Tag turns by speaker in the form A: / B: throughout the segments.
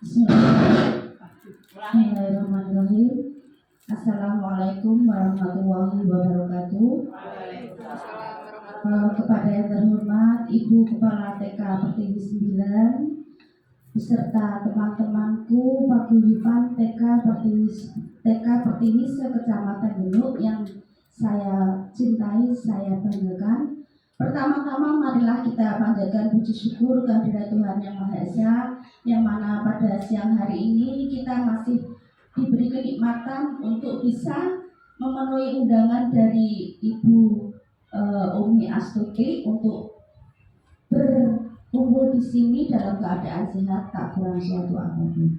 A: Bismillahirrahmanirrahim. Assalamualaikum warahmatullahi wabarakatuh. Kepada yang terhormat Ibu Kepala TK Pertiwi 9 beserta teman-temanku paguyuban TK Pertiwi sekecamatan Genuk yang saya cintai, saya banggakan. Pertama-tama marilah kita panjatkan puji syukur kehadirat Tuhan Yang Maha Esa, yang mana pada siang hari ini kita masih diberi kenikmatan untuk bisa memenuhi undangan dari Ibu Umi Astuti untuk berkumpul di sini dalam keadaan sehat, tak kurang suatu apapun.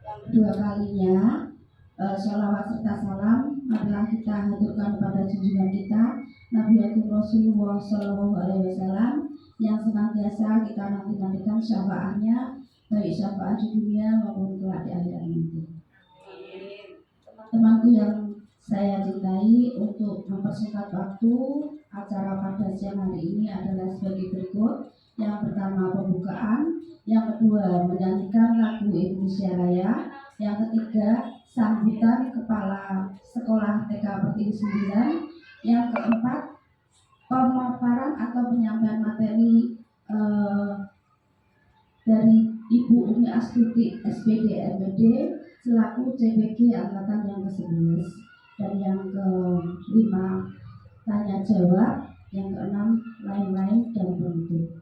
A: Yang kedua kalinya, sholawat serta salam marilah kita haturkan kepada junjungan kita Nabi Agung Rasulullah SAW yang senantiasa kita nanti-nantikan syafaatnya, baik syafaat di dunia maupun kelak di akhirat nanti. Temanku yang saya cintai, untuk mempersingkat waktu, acara pada siang hari ini adalah sebagai berikut. Yang pertama pembukaan, yang kedua menyanyikan lagu Indonesia Raya, yang ketiga sambutan Kepala Sekolah TK Pertiwi 9, yang keempat pemaparan atau penyampaian materi dari Ibu Umi Astuti SPD RPD selaku CPG Angkatan yang ke-11, dan yang ke-5 tanya jawab, yang ke-6 lain-lain dan penutup.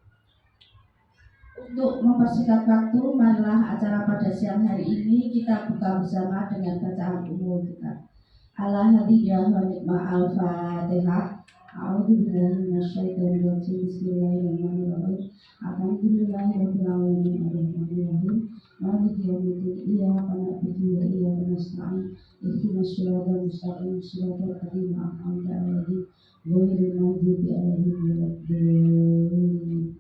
A: Untuk mempersingkat waktu, marilah acara pada siang hari ini kita buka bersama dengan bacaan umum kita. Al-Hadiyah wa nikmah al-Fatihah. A'udzubillahi minasyaitonir rajim. Bismillahirrahmanirrahim. Alhamdulillahirabbil alamin arrahmanirrahim maliki yaumiddin iyyaka na'budu wa iyyaka nasta'in ihdinas siratal mustaqim siratal ladzina an'amta 'alaihim ghairil maghdubi 'alaihim waladdallin.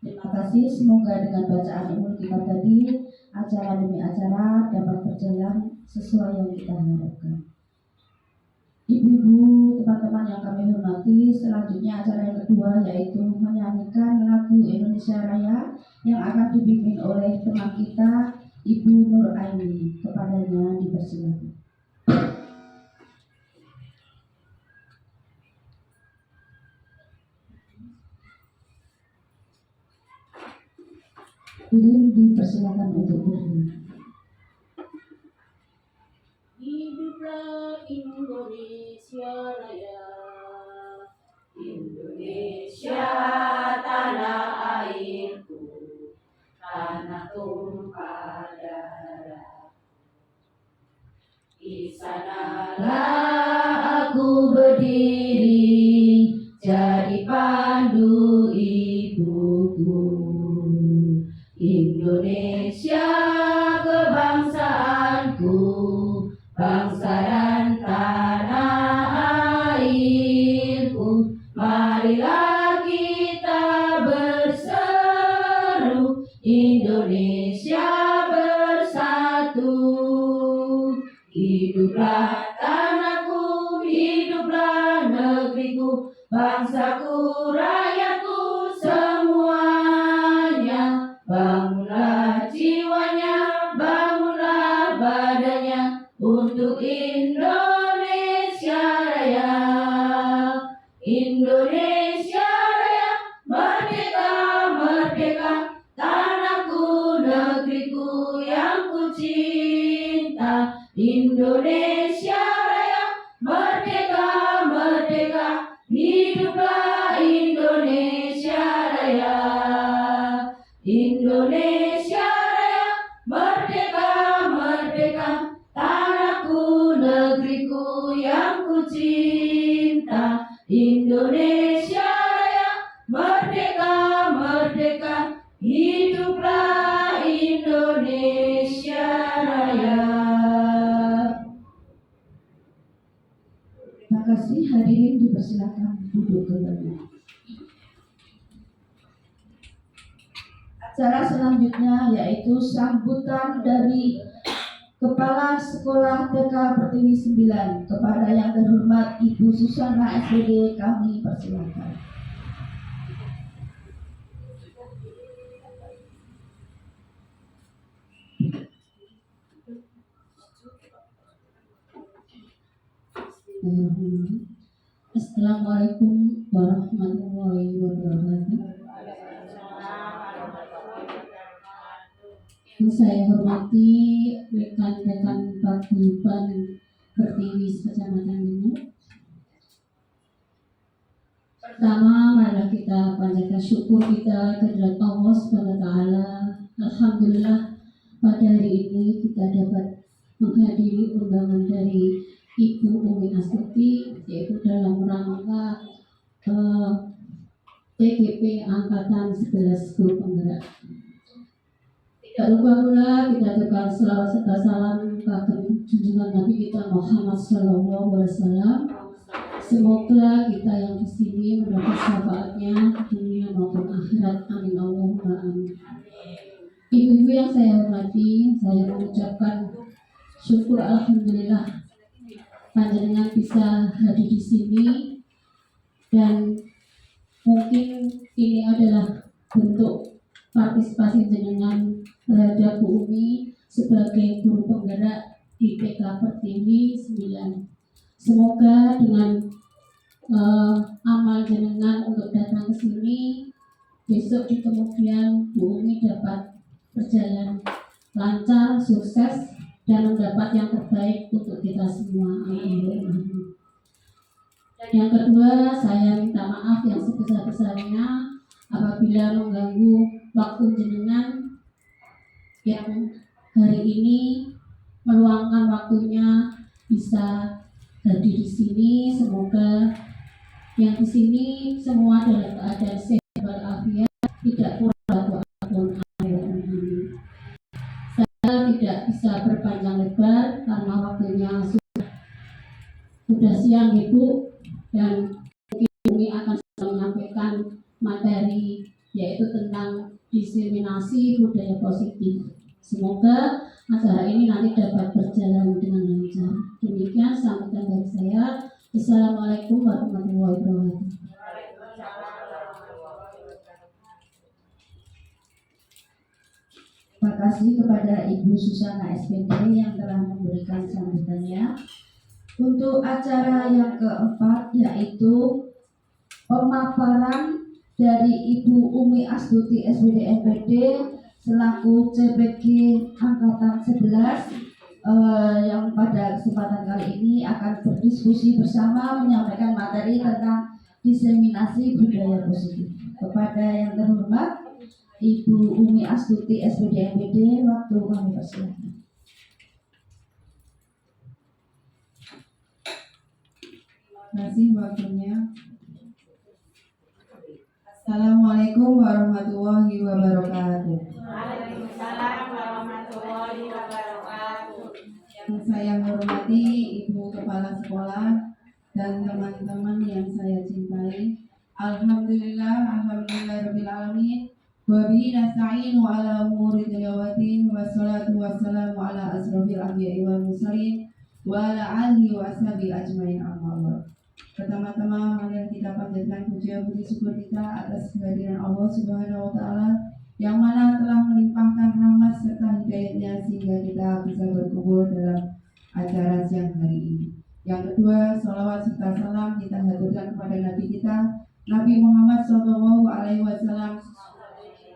A: Terima kasih, semoga dengan bacaan umum kita tadi acara demi acara dapat berjalan sesuai yang kita harapkan. Ibu-ibu, teman-teman yang kami hormati, selanjutnya acara yang kedua yaitu menyanyikan lagu Indonesia Raya yang akan dipimpin oleh teman kita Ibu Nur Aini. Kepadanya dipersilakan. Ini dipersilakan untuk berdiri.
B: Hiduplah Indonesia Raya, Indonesia tanah airku, tanah tumpah darah. Di sanalah aku berdiri, jadi pandu ibuku. Indonesia kebangsaanku, bangsa dan tanah airku. Marilah kita berseru, Indonesia bersatu. Hiduplah tanahku, hiduplah negeriku, bangsaku, rakyatku semuanya. Bangunlah jiwanya, bangunlah badannya untuk Indonesia Raya. Indonesia Raya, merdeka, merdeka, tanahku, negeriku yang ku cinta. Indonesia Raya, merdeka, merdeka, hiduplah Indonesia Raya. Indonesia Raya, merdeka, merdeka, tanahku, negeriku yang ku cinta. Indonesia Raya, merdeka, merdeka, hiduplah Indonesia Raya.
A: Terima kasih, hadirin dipersilakan duduk kembali. Acara selanjutnya yaitu sambutan dari Kepala Sekolah TK Pertiwi 9. Kepada yang terhormat Ibu Susana SPD kami persilakan. Bismillahirrahmanirrahim. Assalamualaikum warahmatullahi wabarakatuh. Yang saya hormati rekan-rekan paguyuban Pertiwi Kecamatan ini. Pertama, marilah kita panjatkan syukur kita kehadirat Allah Subhanahu wa taala. Alhamdulillah pada hari ini kita dapat menghadiri undangan dari Ibu Umi Astuti, yaitu dalam rangka TGP Angkatan 11 Guru Penggerak. Tidak lupa pula kita tekan selawat serta salam kagem junjungan Nabi kita Muhammad Sallallahu Alaihi Wasallam. Semoga kita yang di sini mendapat syafaatnya dunia maupun akhirat. Amin Allahumma amin. Ibu-ibu yang saya hormati, saya mengucapkan syukur alhamdulillah panjenengan bisa hadir di sini, dan mungkin ini adalah bentuk partisipasi jenengan terhadap Bu Umi sebagai guru penggerak di TK Pertiwi 9. Semoga dengan amal jenengan untuk datang ke sini, besok di kemudian Bu Umi dapat berjalan lancar, sukses, dan mendapat yang terbaik untuk kita semua. Amin. Dan yang kedua, saya minta maaf yang sebesar-besarnya apabila mengganggu waktu jenengan yang hari ini meluangkan waktunya bisa hadir di sini. Semoga yang di sini semua dalam keadaan sehat walafiat, tidak kurang satu apapun. Saya tidak bisa berpanjang lebar karena waktunya sudah siang Ibu, dan mungkin Umi akan menyampaikan materi yaitu tentang diseminasi budaya positif. Semoga acara ini nanti dapat berjalan dengan lancar. Demikian sambutan dari saya. Assalamualaikum warahmatullahi wabarakatuh. Terima kasih kepada Ibu Susana SPD yang telah memberikan sambutannya. Untuk acara yang keempat, yaitu pemaparan dari Ibu Umi Astuti SPD MPD selaku CPG Angkatan 11 yang pada kesempatan kali ini akan berdiskusi bersama menyampaikan materi tentang diseminasi budaya positif. Kepada yang terhormat Ibu Umi Astuti SPD MPD, waktu kami persilakan.
C: Terima kasih waktunya. Assalamualaikum warahmatullahi wabarakatuh.
B: Waalaikumsalam warahmatullahi wabarakatuh.
C: Yang saya hormati Ibu Kepala Sekolah dan teman-teman yang saya cintai. Alhamdulillahirabbil alamin. Wa bihi nasta'inu ala umuri dunya waddin. Wassalatu wassalamu ala asrofil anbiya'i wal mursalin wa ala alihi wa ashabihi ajmain. Amma ba'd. Pertama-tama mari kita panjatkan puja puji syukur kita atas kehadiran Allah Subhanahu wa taala yang mana telah melimpahkan rahmat serta hidayahnya sehingga kita bisa berkumpul dalam acara siang hari ini. Yang kedua, salawat serta salam kita haturkan kepada Nabi kita Nabi Muhammad SAW,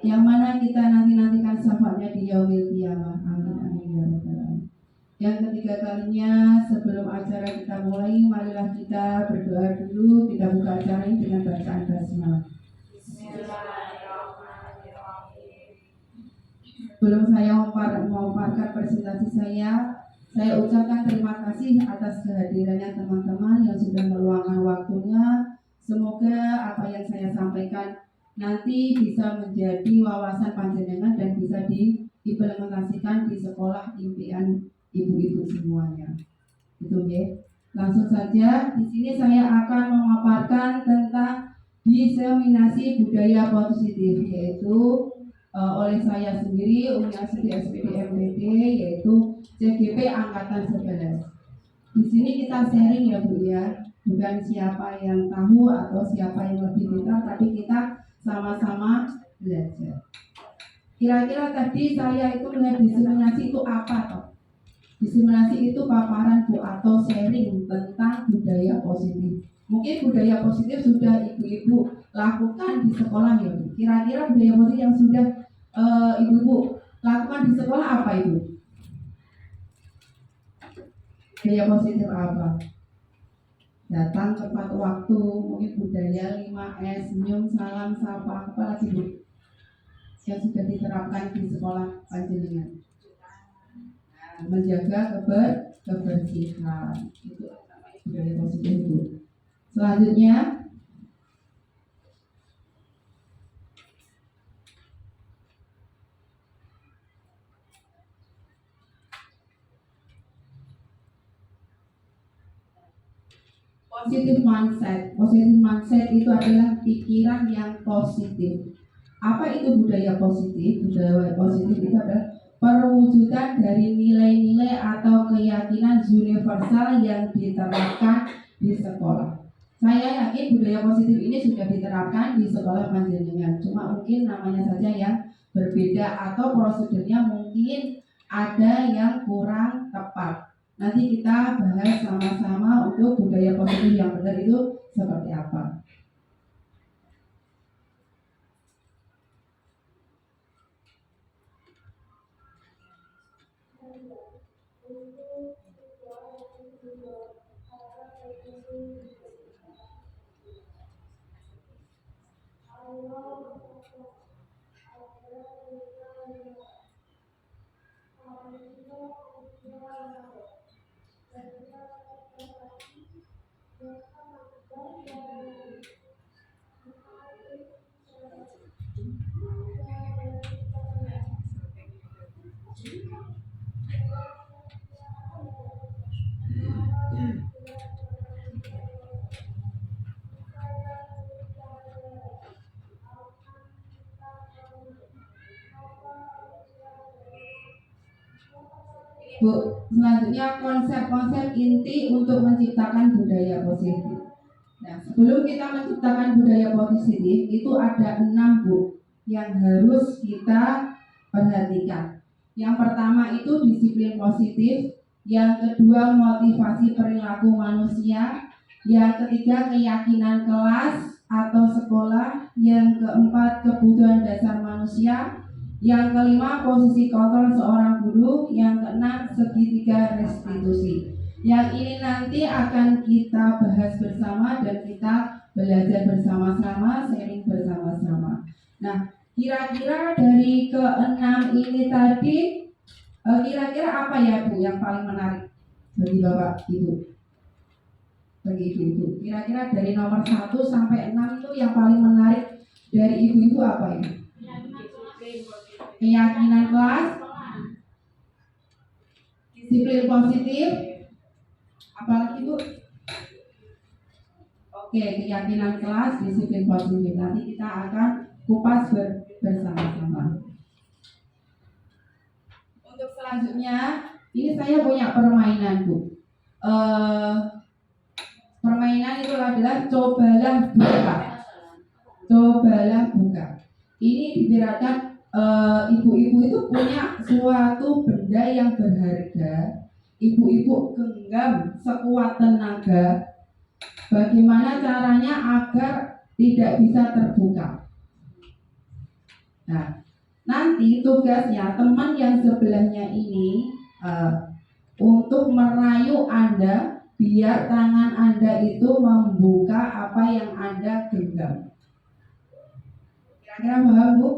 C: yang mana kita nantikan syafaatnya di yaumil qiyamah. Amin amin ya rabbal alamin. Yang ketiga kalinya, sebelum acara kita mulai, marilah kita berdoa dulu. Kita buka acara ini dengan bacaan basmalah. Sebelum saya memaparkan presentasi saya ucapkan terima kasih atas kehadirannya teman-teman yang sudah meluangkan waktunya. Semoga apa yang saya sampaikan nanti bisa menjadi wawasan panjenengan dan bisa diimplementasikan di sekolah impian ibu-ibu semuanya. Itu ya. Langsung saja, di sini saya akan memaparkan tentang diseminasi budaya positif, yaitu oleh saya sendiri, Umi Astuti SPD MPD, yaitu CGP Angkatan 11. Di sini kita sharing ya Bu ya, bukan siapa yang tahu atau siapa yang lebih pintar, tapi kita sama-sama belajar. Kira-kira tadi saya itu melihat diseminasi itu apa toh? Diseminasi itu paparan Bu atau sharing tentang budaya positif. Mungkin budaya positif sudah ibu-ibu lakukan di sekolah ya Bu. Kira-kira budaya positif yang sudah ibu-ibu lakukan di sekolah apa itu? Budaya positif apa? Datang tepat waktu, mungkin budaya 5S, senyum, salam, sapa, apa lagi Bu? Yang sudah diterapkan di sekolah panjenengan. Menjaga kebersihan itu namanya budaya positif itu. Selanjutnya positive mindset. Positive mindset itu adalah pikiran yang positif. Apa itu budaya positif? Budaya positif itu adalah perwujudan dari nilai-nilai atau keyakinan universal yang diterapkan di sekolah. Saya yakin budaya positif ini sudah diterapkan di sekolah panjenengan. Cuma mungkin namanya saja yang berbeda atau prosedurnya mungkin ada yang kurang tepat. Nanti kita bahas sama-sama untuk budaya positif yang benar itu seperti apa. Bu, selanjutnya konsep-konsep inti untuk menciptakan budaya positif. Nah, sebelum kita menciptakan budaya positif, itu ada 6 Bu yang harus kita perhatikan. Yang pertama itu disiplin positif, yang kedua motivasi perilaku manusia, yang ketiga keyakinan kelas atau sekolah, yang keempat kebutuhan dasar manusia, yang kelima posisi kontrol seorang guru, yang keenam segitiga restitusi. Yang ini nanti akan kita bahas bersama dan kita belajar bersama-sama, sharing bersama-sama. Nah, kira-kira dari keenam ini tadi, kira-kira apa ya Bu yang paling menarik bagi Bapak Ibu? Bagi ibu-ibu, kira-kira dari nomor 1 sampai 6 itu yang paling menarik dari ibu-ibu apa ini? Keyakinan kelas, disiplin positif, apalagi Bu? Oke, keyakinan kelas, disiplin positif. Nanti kita akan kupas bersama-sama. Untuk selanjutnya, ini saya punya permainan Bu. Permainan itu adalah cobalah buka. Cobalah buka. Ini diberatkan ibu-ibu itu punya suatu benda yang berharga. Ibu-ibu genggam sekuat tenaga. Bagaimana caranya agar tidak bisa terbuka? Nah, nanti tugasnya teman yang sebelahnya ini untuk merayu Anda biar tangan Anda itu membuka apa yang Anda genggam. Kira-kira paham Bu?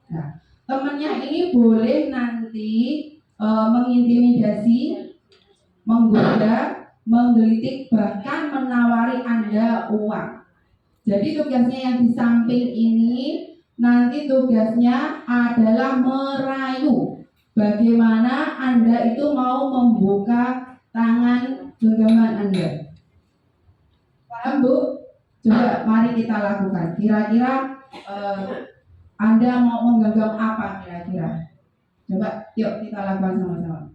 C: Nah, temannya ini boleh nanti mengintimidasi, menggoda, menggelitik, bahkan menawari Anda uang. Jadi tugasnya yang di samping ini nanti tugasnya adalah merayu. Bagaimana Anda itu mau membuka tangan genggaman Anda. Paham Bu? Coba mari kita lakukan. Kira-kira Anda mau menggenggam apa kira-kira? Coba yuk kita lakukan sama-sama.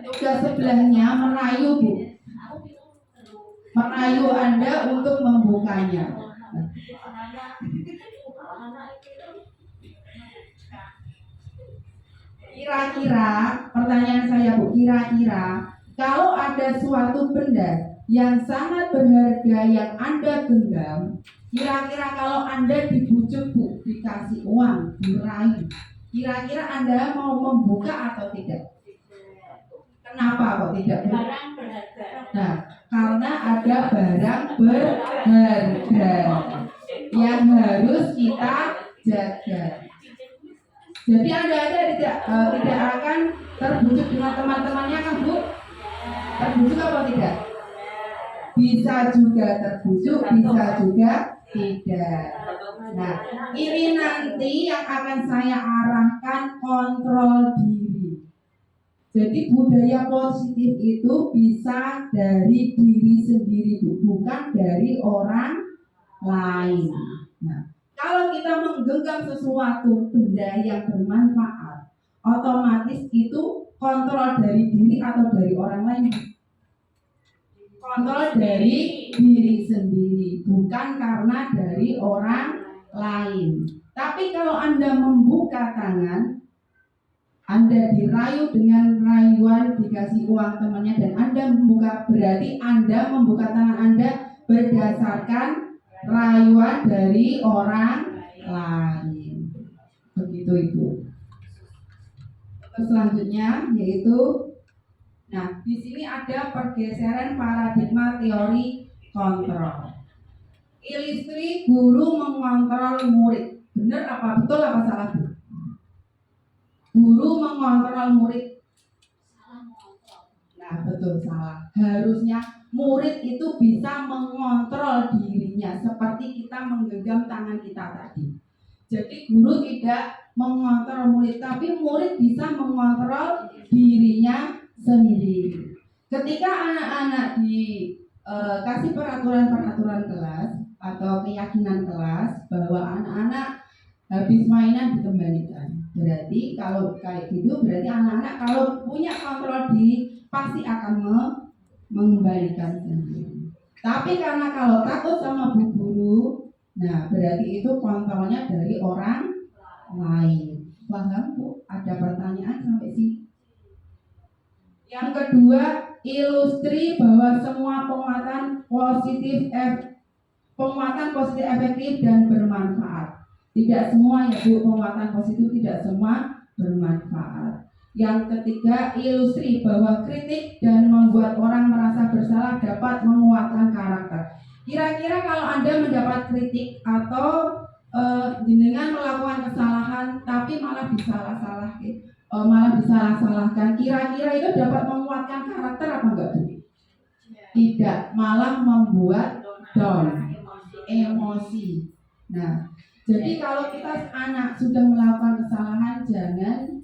C: Tugas sebelahnya merayu Bu. Merayu Anda untuk membukanya. Kira-kira, pertanyaan saya Bu, kira-kira kalau ada suatu benda yang sangat berharga yang Anda genggam, kira-kira kalau Anda dibujuk Bu, dikasih uang, dirayu, kira-kira Anda mau membuka atau tidak? Kenapa kok tidak Bu?
B: Barang berharga.
C: Nah, karena ada barang berharga yang harus kita jaga. Jadi Anda tidak akan terbujuk dengan teman-temannya kan Bu? Terbujuk apa tidak? Bisa juga terbujuk, bisa juga tidak. Nah, ini nanti yang akan saya arahkan kontrol diri. Jadi budaya positif itu bisa dari diri sendiri Bu, bukan dari orang lain. Nah, kalau kita menggenggam sesuatu benda yang bermanfaat, otomatis itu kontrol dari diri atau dari orang lain? Kontrol dari diri sendiri, bukan karena dari orang lain. Tapi kalau Anda membuka tangan, Anda dirayu dengan rayuan, dikasih uang temannya dan Anda membuka, berarti Anda membuka tangan Anda berdasarkan rayuan dari orang lain. Begitu Ibu. Selanjutnya yaitu, nah di sini ada pergeseran paradigma teori kontrol. Ilistri guru mengontrol murid. Benar apa betul apa salah Bu? Guru mengontrol murid. Nah betul salah. Harusnya murid itu bisa mengontrol dirinya seperti kita menggenggam tangan kita tadi. Jadi guru tidak mengontrol murid, tapi murid bisa mengontrol dirinya sendiri. Ketika anak-anak dikasih peraturan-peraturan kelas atau keyakinan kelas bahwa anak-anak habis mainan dikembalikan. Berarti kalau kayak gitu, berarti anak-anak kalau punya kontrol diri pasti akan mengembalikan sendiri. Tapi karena kalau takut sama bu guru, nah berarti itu kontrolnya dari orang lain. Paham Bu? Ada pertanyaan sampai sini? Yang kedua, ilustri bahwa semua penguatan positif efektif dan bermanfaat. Tidak semua ya Bu, penguatan positif tidak semua bermanfaat. Yang ketiga, ilustri bahwa kritik dan membuat orang merasa bersalah dapat menguatkan karakter. Kira-kira kalau Anda mendapat kritik atau dengan melakukan kesalahan tapi malah disalah-salahkan, kira-kira itu dapat menguatkan karakter apa enggak Bu? Tidak, malah membuat down, emosi. Nah, jadi kalau kita anak sudah melakukan kesalahan jangan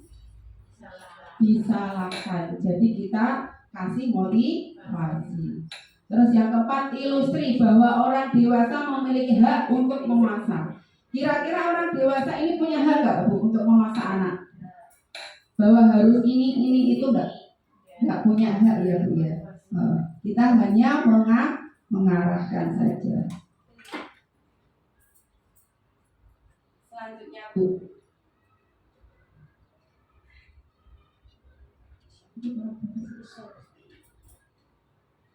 C: disalahkan. Jadi kita kasih motivasi. Terus yang keempat, ilustri bahwa orang dewasa memiliki hak untuk memasak. Kira-kira orang dewasa ini punya hak gak Bu untuk memasak anak? Bahwa harus ini itu nggak punya hak ya Bu ya. Kita hanya mengarahkan saja. Selanjutnya Bu.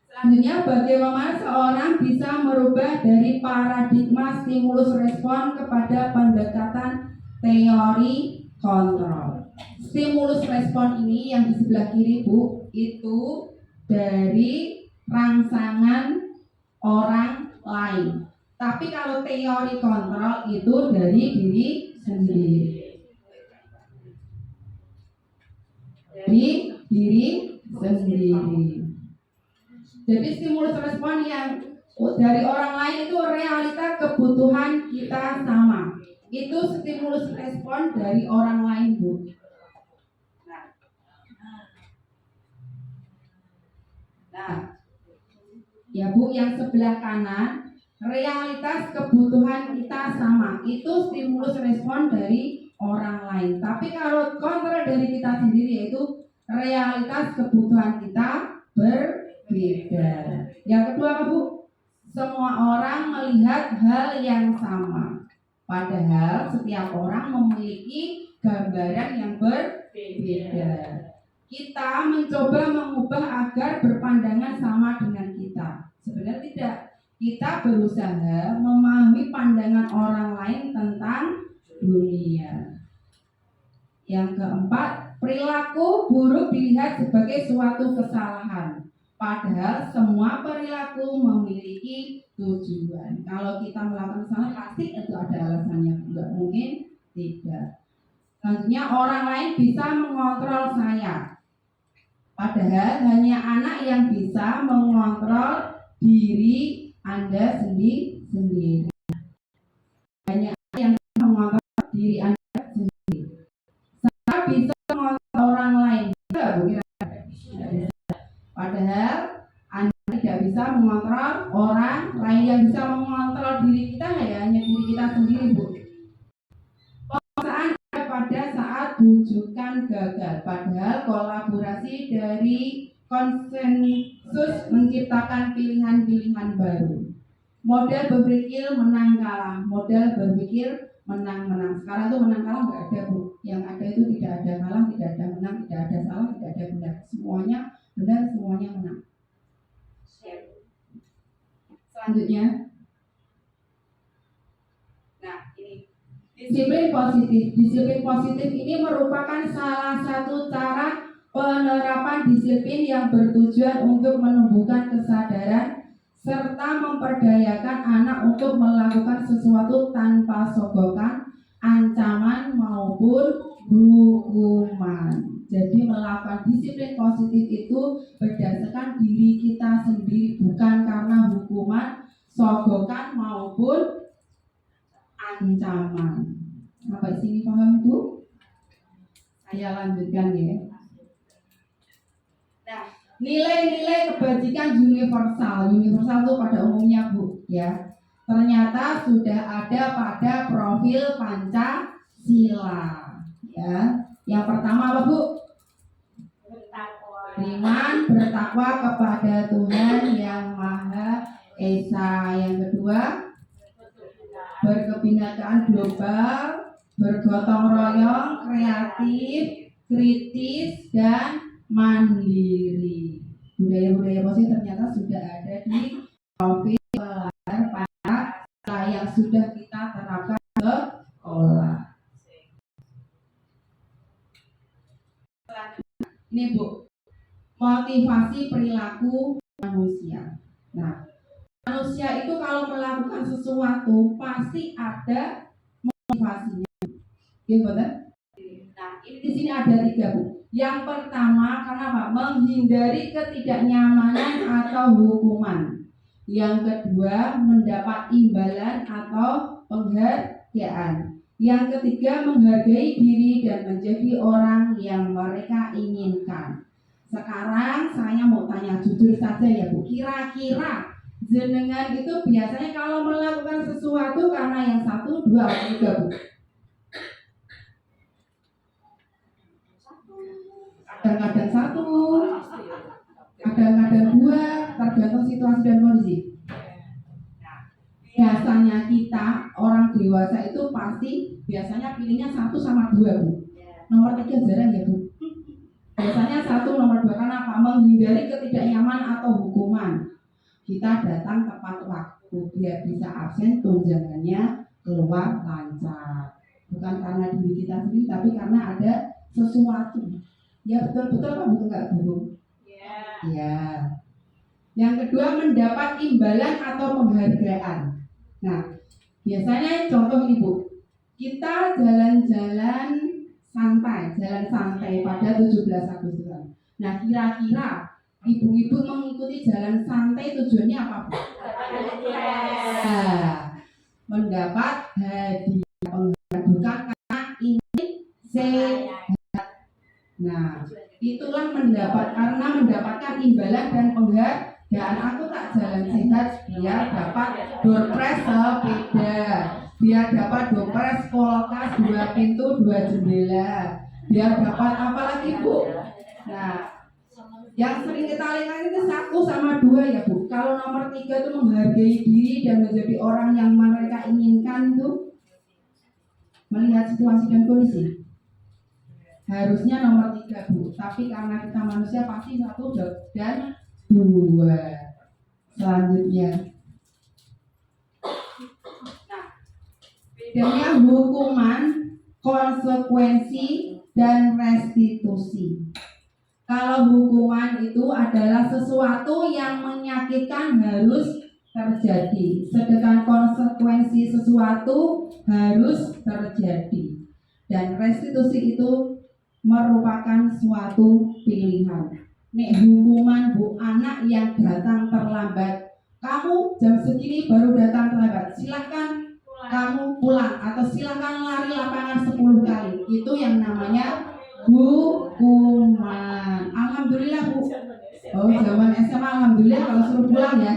C: Selanjutnya, bagaimana seorang bisa merubah dari paradigma stimulus respon kepada pendekatan teori kontrol. Stimulus respon ini yang di sebelah kiri Bu, itu dari rangsangan orang lain. Tapi kalau teori kontrol itu dari diri sendiri. Dari diri sendiri. Jadi stimulus respon yang dari orang lain itu realita kebutuhan kita sama. Itu stimulus respon dari orang lain Bu. Nah, ya Bu, yang sebelah kanan realitas kebutuhan kita sama. Itu stimulus respon dari orang lain. Tapi kalau kontrol dari kita sendiri yaitu realitas kebutuhan kita berbeda. Yang kedua apa Bu? Semua orang melihat hal yang sama. Padahal setiap orang memiliki gambaran yang berbeda. Kita mencoba mengubah agar berpandangan sama dengan kita. Sebenarnya tidak. Kita berusaha memahami pandangan orang lain tentang dunia. Yang keempat, perilaku buruk dilihat sebagai suatu kesalahan. Padahal semua perilaku memiliki tujuan. Kalau kita melakukan kesalahan pasti itu ada alasannya. Enggak mungkin tidak. Selanjutnya, orang lain bisa mengontrol saya. Padahal hanya anak yang bisa mengontrol diri Anda sendiri. Hanya anak yang bisa mengontrol diri Anda sendiri. Saya bisa mengontrol orang lain. Padahal Anda tidak bisa mengontrol orang lain. Yang bisa mengontrol diri kita hanya diri kita sendiri, Bu. Penguasaan ada pada saat rujukan gagal. Padahal kolaborasi dari konsensus menciptakan pilihan-pilihan baru. Model berpikir menang kalah, model berpikir menang-menang. Sekarang tuh menang kalah nggak ada, Bu. Yang ada itu tidak ada kalah, tidak ada menang, tidak ada salah, tidak ada benar. Semuanya benar, semuanya menang. Selanjutnya, nah ini disiplin positif. Disiplin positif ini merupakan salah satu cara penerapan disiplin yang bertujuan untuk menumbuhkan kesadaran serta memperdayakan anak untuk melakukan sesuatu tanpa sogokan, ancaman maupun hukuman. Jadi melakukan disiplin positif itu berdasarkan diri kita sendiri, bukan karena hukuman, sogokan maupun ancaman. Sampai sini paham, Bu? Saya lanjutkan ya. Nah, nilai-nilai kebajikan universal itu pada umumnya, Bu, ya. Ternyata sudah ada pada profil Pancasila, ya. Yang pertama apa, Bu? Iman, bertakwa kepada Tuhan Yang Maha Esa. Yang kedua, berkebinekaan global, bergotong royong, kreatif, kritis, dan mandiri. Budaya-budaya positif ternyata sudah ada di profil Pancasila yang sudah kita terapkan ke sekolah. Ini, Bu, motivasi perilaku manusia. Nah, manusia itu kalau melakukan sesuatu pasti ada motivasinya. Gitu, betul? Nah, ini di sini ada 3, Bu. Yang pertama, karena apa? Menghindari ketidaknyamanan atau hukuman. Yang kedua, mendapat imbalan atau penghargaan. Yang ketiga, menghargai diri dan menjadi orang yang mereka inginkan. Sekarang saya mau tanya jujur saja ya, Bu. Kira-kira jenengan itu biasanya kalau melakukan sesuatu karena yang 1, 2, atau 3, Bu? Kadang-kadang 1, kadang-kadang 2, tergantung situasi dan kondisi. Biasanya kita orang dewasa itu pasti biasanya pilihnya 1 sama 2, Bu. Nomor 3 jarang ya, Bu. Biasanya 1, nomor 2. Karena apa? Menghindari ketidaknyamanan atau hukuman. Kita datang tepat waktu biar bisa absen, tunjangannya keluar lancar. Bukan karena diri kita sendiri, tapi karena ada sesuatu. Ya, betul-betul apa betul nggak, Bu? Ya. Yang kedua, mendapat imbalan atau penghargaan. Nah, biasanya contoh ini, Bu. Kita jalan-jalan santai pada 17 Agustus. Nah, kira-kira ibu-ibu mengikuti jalan santai tujuannya apa, Bu? Nah, mendapat hadiah, penghargaan, bukan karena ingin sehat. Nah, itulah karena mendapatkan imbalan dan penghargaan. Aku tak jalan sehat biar dapat door prize sepeda, biar dapat door prize kulkas 2 pintu 2 jendela, biar dapat apa lagi, Bu? Nah, yang sering kita lihat itu 1 sama 2 ya, Bu. Kalau nomor 3 itu menghargai diri dan menjadi orang yang mereka inginkan itu melihat situasi dan kondisi. Harusnya nomor 3 Bu, tapi karena kita manusia pasti 1 dan 2. Selanjutnya, nah, bedanya hukuman, konsekuensi, dan restitusi. Kalau hukuman itu adalah sesuatu yang menyakitkan harus terjadi, sedangkan konsekuensi sesuatu harus terjadi, dan restitusi itu merupakan suatu pilihan. Nek hukuman Bu, anak yang datang terlambat, kamu jam segini baru datang terlambat, silahkan kamu pulang atau silahkan lari lapangan 10 kali. Itu yang namanya hukuman. Alhamdulillah Bu. Oh, zaman SMA alhamdulillah kalau suruh pulang ya.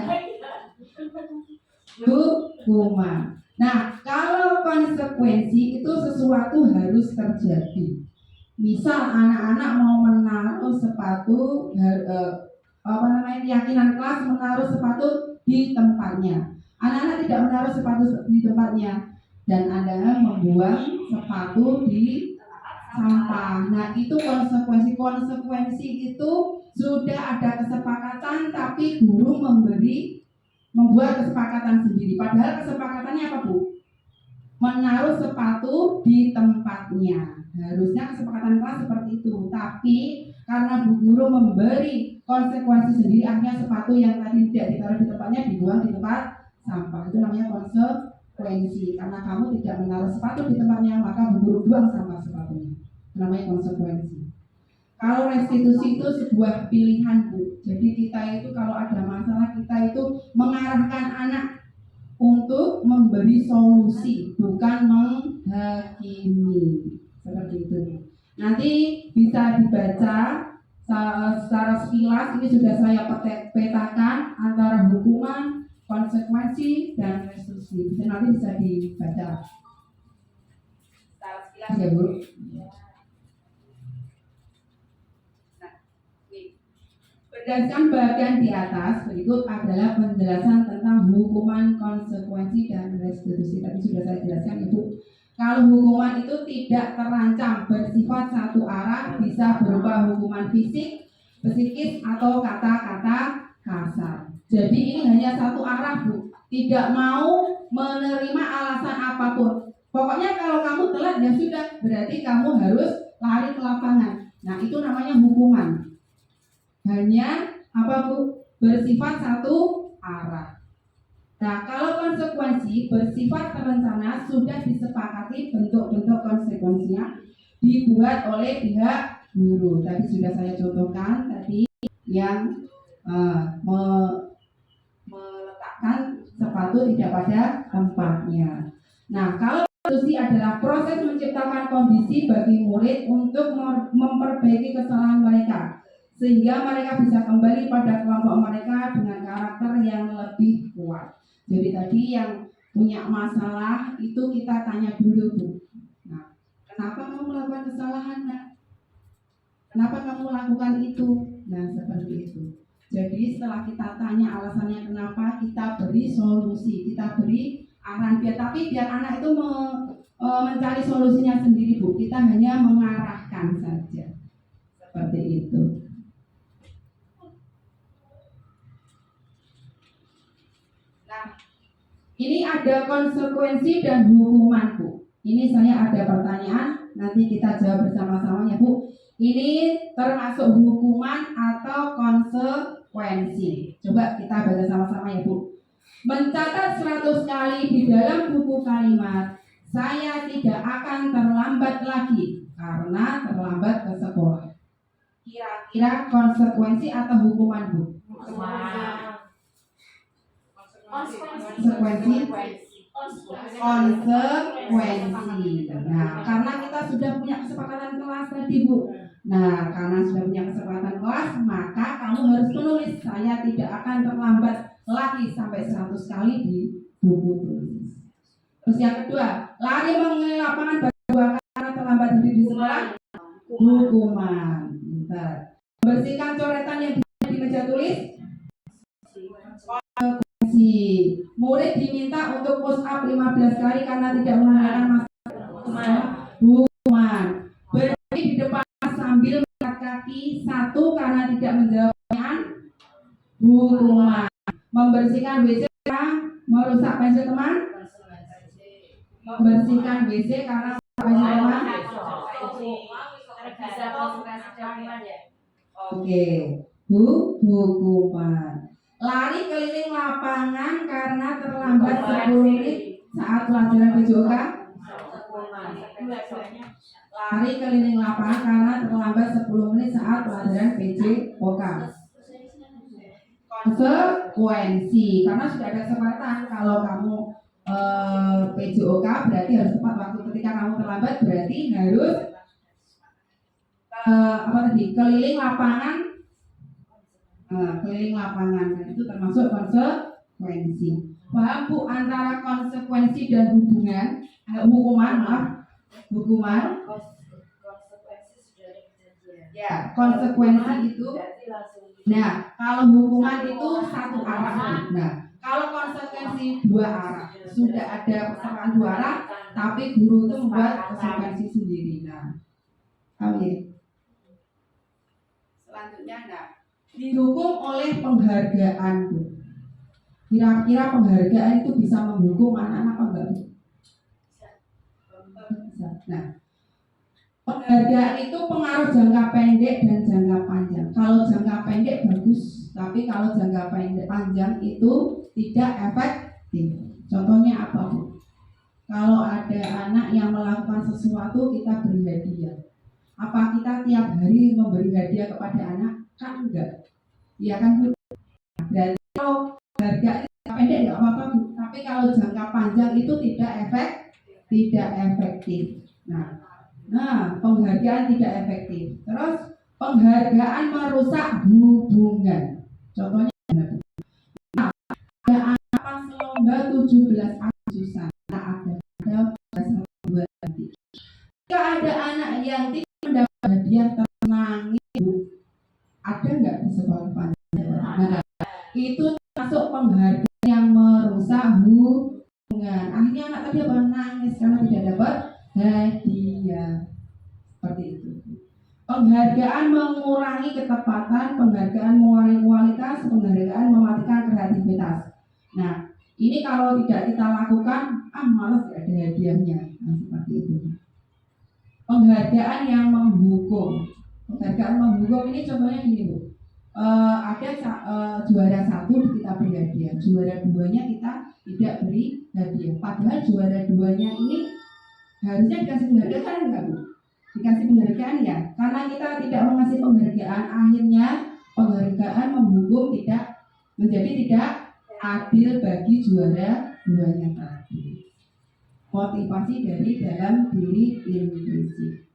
C: Hukuman. Nah, kalau konsekuensi itu sesuatu harus terjadi. Misal anak-anak mau menaruh sepatu, keyakinan kelas menaruh sepatu di tempatnya. Anak-anak tidak menaruh sepatu di tempatnya dan Anda membuang sepatu di sampah. Nah, itu konsekuensi itu sudah ada kesepakatan, tapi guru membuat kesepakatan sendiri. Padahal kesepakatannya apa Bu? Menaruh sepatu di tempatnya. Harusnya kesepakatan kelas seperti itu, tapi karena Bu Guru memberi konsekuensi sendiri, akhirnya sepatu yang tadi tidak ditaruh di tempatnya dibuang di tempat sampah. Itu namanya konsekuensi. Karena kamu tidak menaruh sepatu di tempatnya, maka Bu Guru buang sampah sepatunya. Itu namanya konsekuensi. Kalau restitusi itu sebuah pilihan Bu. Jadi kita itu kalau ada masalah, kita itu mengarahkan anak untuk memberi solusi, bukan menghakimi. Seperti itu. Nanti bisa dibaca secara sekilas. Ini sudah saya petakan antara hukuman, konsekuensi, dan restitusi. Nanti bisa dibaca secara sekilas ya Bu. Berdasarkan bagian di atas, berikut adalah penjelasan tentang hukuman, konsekuensi, dan restitusi. Tadi sudah saya jelaskan Ibu. Kalau hukuman itu tidak terancam, bersifat satu arah, bisa berupa hukuman fisik, psikis, atau kata-kata kasar. Jadi ini hanya satu arah Bu, tidak mau menerima alasan apapun. Pokoknya kalau kamu telat ya sudah, berarti kamu harus lari ke lapangan. Nah itu namanya hukuman. Hanya apa Bu? Bersifat satu arah. Nah, kalau konsekuensi bersifat terencana, sudah disepakati bentuk-bentuk konsekuensinya dibuat oleh pihak guru. Tadi sudah saya contohkan tadi yang meletakkan sepatu tidak pada tempatnya. Nah, kalau restitusi adalah proses menciptakan kondisi bagi murid untuk memperbaiki kesalahan mereka, sehingga mereka bisa kembali pada kelompok mereka dengan karakter yang lebih kuat. Jadi tadi yang punya masalah itu kita tanya dulu Bu. Nah, kenapa kamu melakukan kesalahan Nak? Kenapa kamu lakukan itu? Nah seperti itu. Jadi setelah kita tanya alasannya kenapa, kita beri solusi, kita beri arahan tapi biar anak itu mencari solusinya sendiri Bu. Kita hanya mengarahkan saja. Seperti itu. Ini ada konsekuensi dan hukuman Bu. Ini saya ada pertanyaan, nanti kita jawab bersama-sama ya Bu. Ini termasuk hukuman atau konsekuensi? Coba kita baca sama-sama ya Bu. Mencatat 100 kali di dalam buku kalimat, saya tidak akan terlambat lagi karena terlambat ke sekolah. Kira-kira konsekuensi atau hukuman Bu? Konsekuensi. Nah, karena kita sudah punya kesepakatan kelas tadi Bu. Nah, karena sudah punya kesepakatan kelas, maka kamu harus menulis saya tidak akan terlambat lagi sampai 100 kali di buku tulis. Terus yang kedua, lari mengelilingi lapangan berdua karena terlambat di sekolah, hukuman. Bentar. Bersihkan coretan yang di meja tulis, murid diminta untuk push up 15 kali karena tidak menggunakan masker, hukuman. Berdiri di depan sambil mengangkat kaki. 1 karena tidak menjawab pertanyaan, hukuman. Membersihkan WC karena merusak pensil teman. Membersihkan WC karena merusak pensil teman. Oke, hukuman. Lari keliling lapangan karena terlambat 10 menit saat pelajaran PJOK. Lari keliling lapangan karena terlambat 10 menit saat pelajaran PJOK. Konsekuensi, karena sudah ada kesempatan kalau kamu PJOK berarti harus tepat waktu. Ketika kamu terlambat berarti harus keliling lapangan. Keliling lapangan, itu termasuk konsekuensi. Paham Bu antara konsekuensi dan hubungan hukuman? Hukuman. Ya, konsekuensi itu. Nah, kalau hukuman itu satu arah. Nah, kalau konsekuensi 2 arah. Sudah ada persamaan 2 arah, tapi guru itu membuat konsekuensi sendiri. Nah, ya. Selanjutnya dihukum oleh penghargaan, Bu. Kira-kira penghargaan itu bisa menghukum anak-anak apa enggak, Bu? Bisa. Nah, penghargaan itu pengaruh jangka pendek dan jangka panjang. Kalau jangka pendek bagus, tapi kalau jangka pendek panjang itu tidak efektif. Contohnya apa, Bu? Kalau ada anak yang melakukan sesuatu kita beri hadiah. Apa kita tiap hari memberi hadiah kepada anak? Kan enggak. Iya kan, Bu? Berarti kalau harga jangka pendek enggak apa-apa, Bu. Tapi kalau jangka panjang itu tidak efektif. Nah, penghargaan tidak efektif. Terus penghargaan merusak hubungan. Contohnya nah, ada anak pas lomba 17 Agustusan. Ada nanti. Jika ada anak yang tidak mendapat hadiah ternangis, Bu. Ada nggak di sekolah panjang? Nah, itu masuk penghargaan yang merusak hubungan. Akhirnya anak tadi nangis karena tidak dapat hadiah. Seperti itu. Penghargaan mengurangi ketepatan, penghargaan mengurangi kualitas, penghargaan mematikan kreativitas. Nah, ini kalau tidak kita lakukan, malas gak ada hadiahnya. Nah, seperti itu. Penghargaan yang menghukum. Penghargaan menghukum ini contohnya gini, Bu. Ada juara 1 kita beri hadiah, juara 2-nya kita tidak beri hadiah. Padahal juara 2-nya ini harusnya dikasih penghargaan, enggak, Bu? Dikasih penghargaan ya. Karena kita tidak mengasih penghargaan, akhirnya penghargaan menghukum menjadi tidak adil bagi juara 2-nya tadi. Motivasi dari dalam diri inklusif.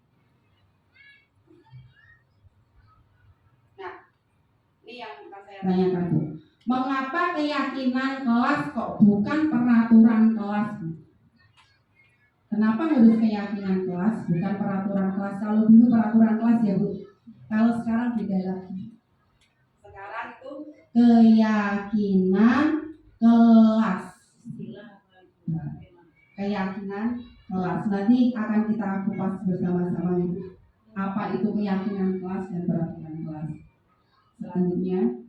C: Ini yang saya tanyakan, Bu. Mengapa keyakinan kelas kok bukan peraturan kelas, Bu? Kenapa harus keyakinan kelas bukan peraturan kelas? Kalau dulu peraturan kelas ya, Bu. Kalau sekarang beda lagi. Sekarang itu keyakinan kelas. Nah, keyakinan kelas. Nanti akan kita kupas bersama-sama. Apa itu keyakinan kelas dan peraturan kelas? Selanjutnya,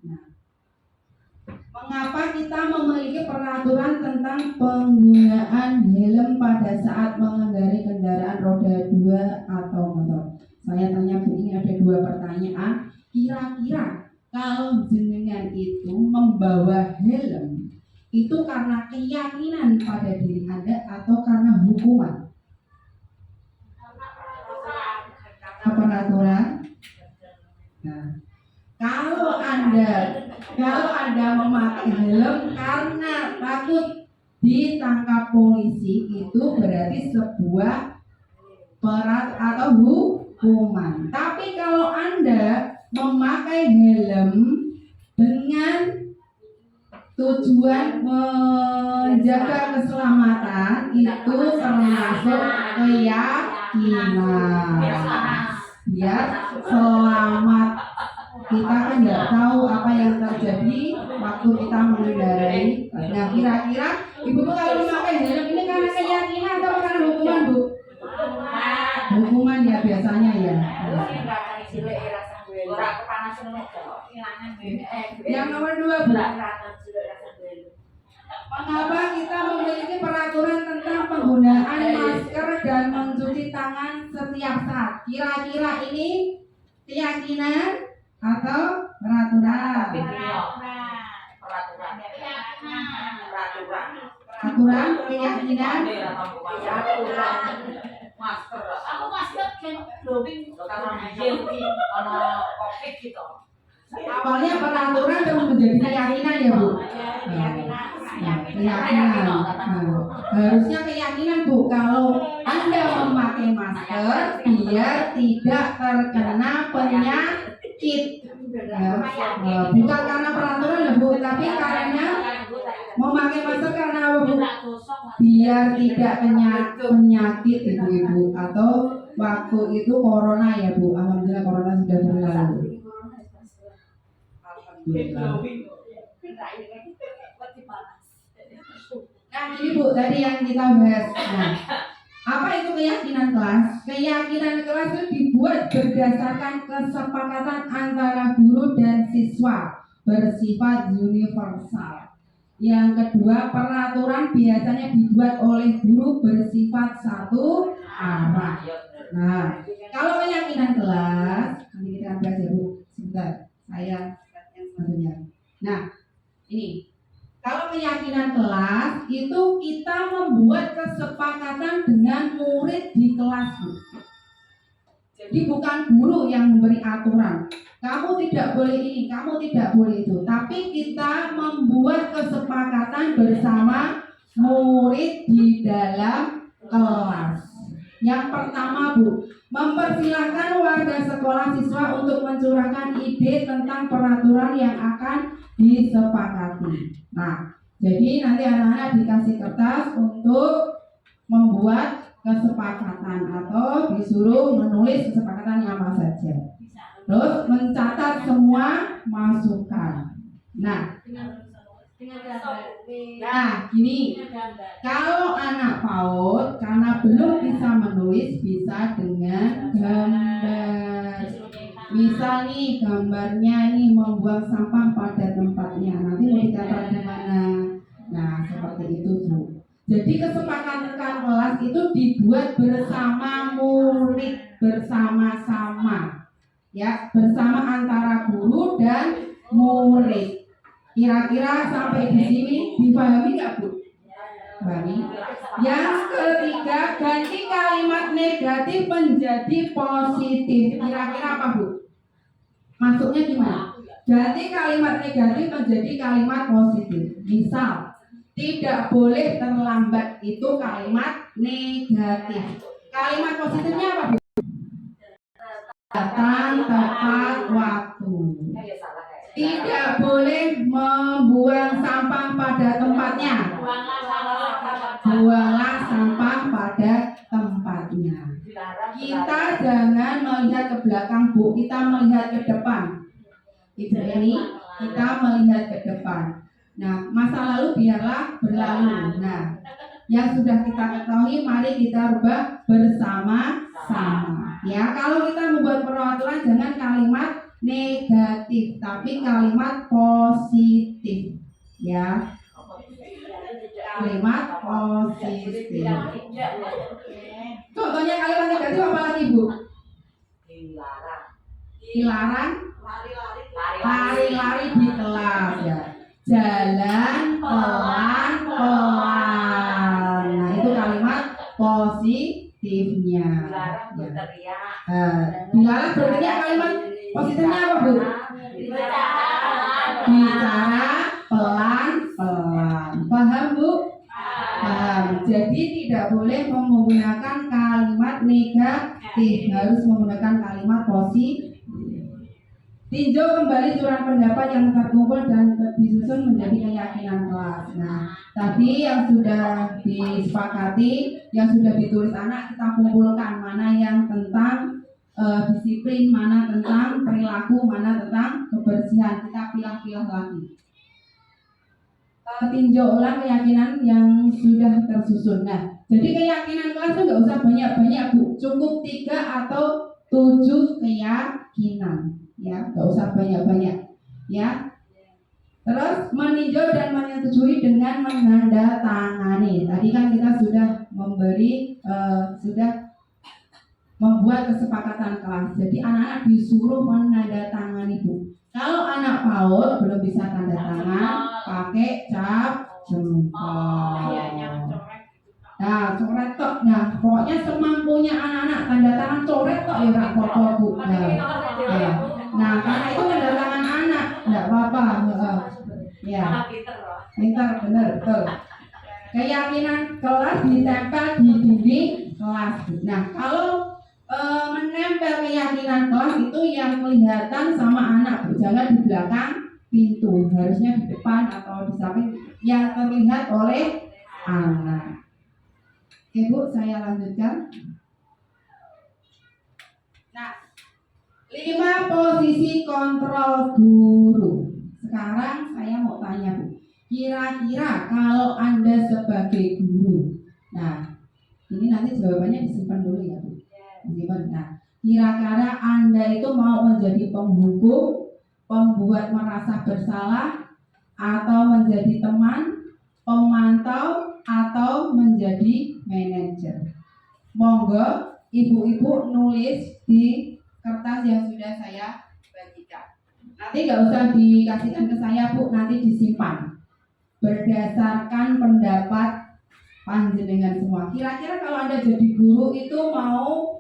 C: mengapa kita memiliki peraturan tentang penggunaan helm pada saat mengendarai kendaraan roda 2 atau motor? Saya tanya, Bu, ini ada 2 pertanyaan. Kira-kira kalau jenengan itu membawa helm itu karena keyakinan pada diri Anda atau karena hukuman? Peraturan. Nah, kalau Anda memakai helm karena takut ditangkap polisi, itu berarti sebuah atau hukuman. Tapi kalau Anda memakai helm dengan tujuan menjaga keselamatan, itu termasuk keyakinan. Biar selamat. Kita kan nggak tahu apa yang terjadi waktu kita mengendarai. Nah, kira-kira Ibu kalau memakai helm ini karena keyakinan atau karena hukuman, Bu? ya biasanya ya. Yang nomor 2 Bu, mengapa kita memiliki peraturan tentang penggunaan masker dan mencuci tangan setiap saat? Kira-kira ini keyakinan atau peraturan? Aturan, keyakinan.
B: Aku masker kan glowing gitu.
C: Awalnya peraturan terus menjadi keyakinan ya Bu. Keyakinan. Harusnya keyakinan Bu, kalau Anda memakai masker biar tidak terkena penyakit. Bukan karena peraturan ya Bu, tapi karena memakai masker karena apa Bu? Biar tidak kena penyakit ibu-ibu, atau waktu itu corona ya Bu. Alhamdulillah corona sudah berlalu. Nah ini Bu, tadi yang kita bahas. Nah, apa itu keyakinan kelas? Keyakinan kelas itu dibuat berdasarkan kesepakatan antara guru dan siswa, bersifat universal. Yang kedua, peraturan biasanya dibuat oleh guru, bersifat satu arah. Nah, kalau keyakinan kelas, nanti kita bahas ya Bu. Sebentar, saya satunya. Nah, ini kalau keyakinan kelas itu kita membuat kesepakatan dengan murid di kelas. Jadi bukan guru yang memberi aturan. Kamu tidak boleh ini, kamu tidak boleh itu. Tapi kita membuat kesepakatan bersama murid di dalam kelas. Yang pertama Bu, mempersilahkan warga sekolah siswa untuk mencurahkan ide tentang peraturan yang akan disepakati. Nah, jadi nanti anak-anak dikasih kertas untuk membuat kesepakatan atau disuruh menulis kesepakatannya apa saja. Terus mencatat semua masukan. Nah, gini, kalau anak PAUD karena belum bisa menulis, bisa dengan gambar. Misal nih gambarnya nih membuang sampah pada tempatnya, nanti mau dicatat di mana? Nah seperti itu Bu. Jadi kesepakatan kelas itu dibuat bersama murid, bersama-sama, ya, bersama antara guru dan murid. Kira-kira sampai di sini dipahami nggak Bu? Pahami. Yang ketiga, ganti kalimat negatif menjadi positif. Kira-kira apa Bu? Masuknya gimana? Ganti kalimat negatif menjadi kalimat positif. Misal, tidak boleh terlambat, itu kalimat negatif. Kalimat positifnya apa Bu? Datang tepat waktu. Tidak boleh membuang sampah pada tempatnya. Buanglah sampah pada tempatnya. Kita jangan melihat ke belakang Bu, kita melihat ke depan. Ibu ini kita melihat ke depan. Nah, masa lalu biarlah berlalu. Nah, yang sudah kita ketahui mari kita rubah bersama-sama. Ya, kalau kita membuat peraturan jangan kalimat negatif, tapi kalimat positif. Ya. Kalimat positif. Contohnya kalimat negatif apa lagi Bu? Dilarang lari-lari di kelas ya. Jalan pelan-pelan. Nah itu kalimat positifnya. Dilarang berteriak, kalimat positifnya apa Bu? Bicara pelan-pelan. Paham Bu? Paham. Jadi tidak boleh menggunakan kalimat negatif, harus menggunakan kalimat positif. Tinjau kembali surat pendapat yang terkumpul dan disusun menjadi keyakinan kelas. Nah, tadi yang sudah disepakati, yang sudah ditulis anak, kita kumpulkan mana yang tentang disiplin, mana tentang perilaku, mana tentang kebersihan. Kita pilah-pilah lagi. Tinjau ulang keyakinan yang sudah tersusun. Nah, Jadi keyakinan kelas itu nggak usah banyak-banyak Bu, cukup 3 atau 7 keyakinan, ya, nggak usah banyak-banyak, ya. Terus meninjau dan menyetujui dengan menandatangani. Tadi kan kita sudah sudah membuat kesepakatan kelas. Jadi anak-anak disuruh menandatangani Bu. Kalau anak PAUD belum bisa tanda tangan, pakai cap jempol.
B: Iya, jangan coret gitu.
C: Nah, coret tok. Nah, pokoknya semampunya anak-anak tanda tangan coret tok ya Kak Koko Bu. Ya. Nah, karena itu tanda tangan anak, enggak apa-apa. Ya.
B: Anak pinter loh.
C: Pintar, benar, betul. Keyakinan kelas ditempel di dinding kelas. Nah, kalau menempel keyakinan kelas itu yang kelihatan sama anak, Bu. Jangan di belakang pintu, harusnya di depan atau di samping yang terlihat oleh anak. Oke Bu, saya lanjutkan. Nah, 5 posisi kontrol guru. Sekarang saya mau tanya Bu, kira-kira kalau Anda sebagai guru, nah ini nanti jawabannya disimpan dulu ya Bu. Disimpan. Nah, kira-kira Anda itu mau menjadi penghukum, pembuat merasa bersalah, atau menjadi teman, pemantau, atau menjadi manajer? Monggo ibu-ibu nulis di kertas yang sudah saya bagikan. Nanti nggak usah dikasihkan ke saya Bu, nanti disimpan berdasarkan pendapat panjenengan semua. Kira-kira kalau Anda jadi guru itu mau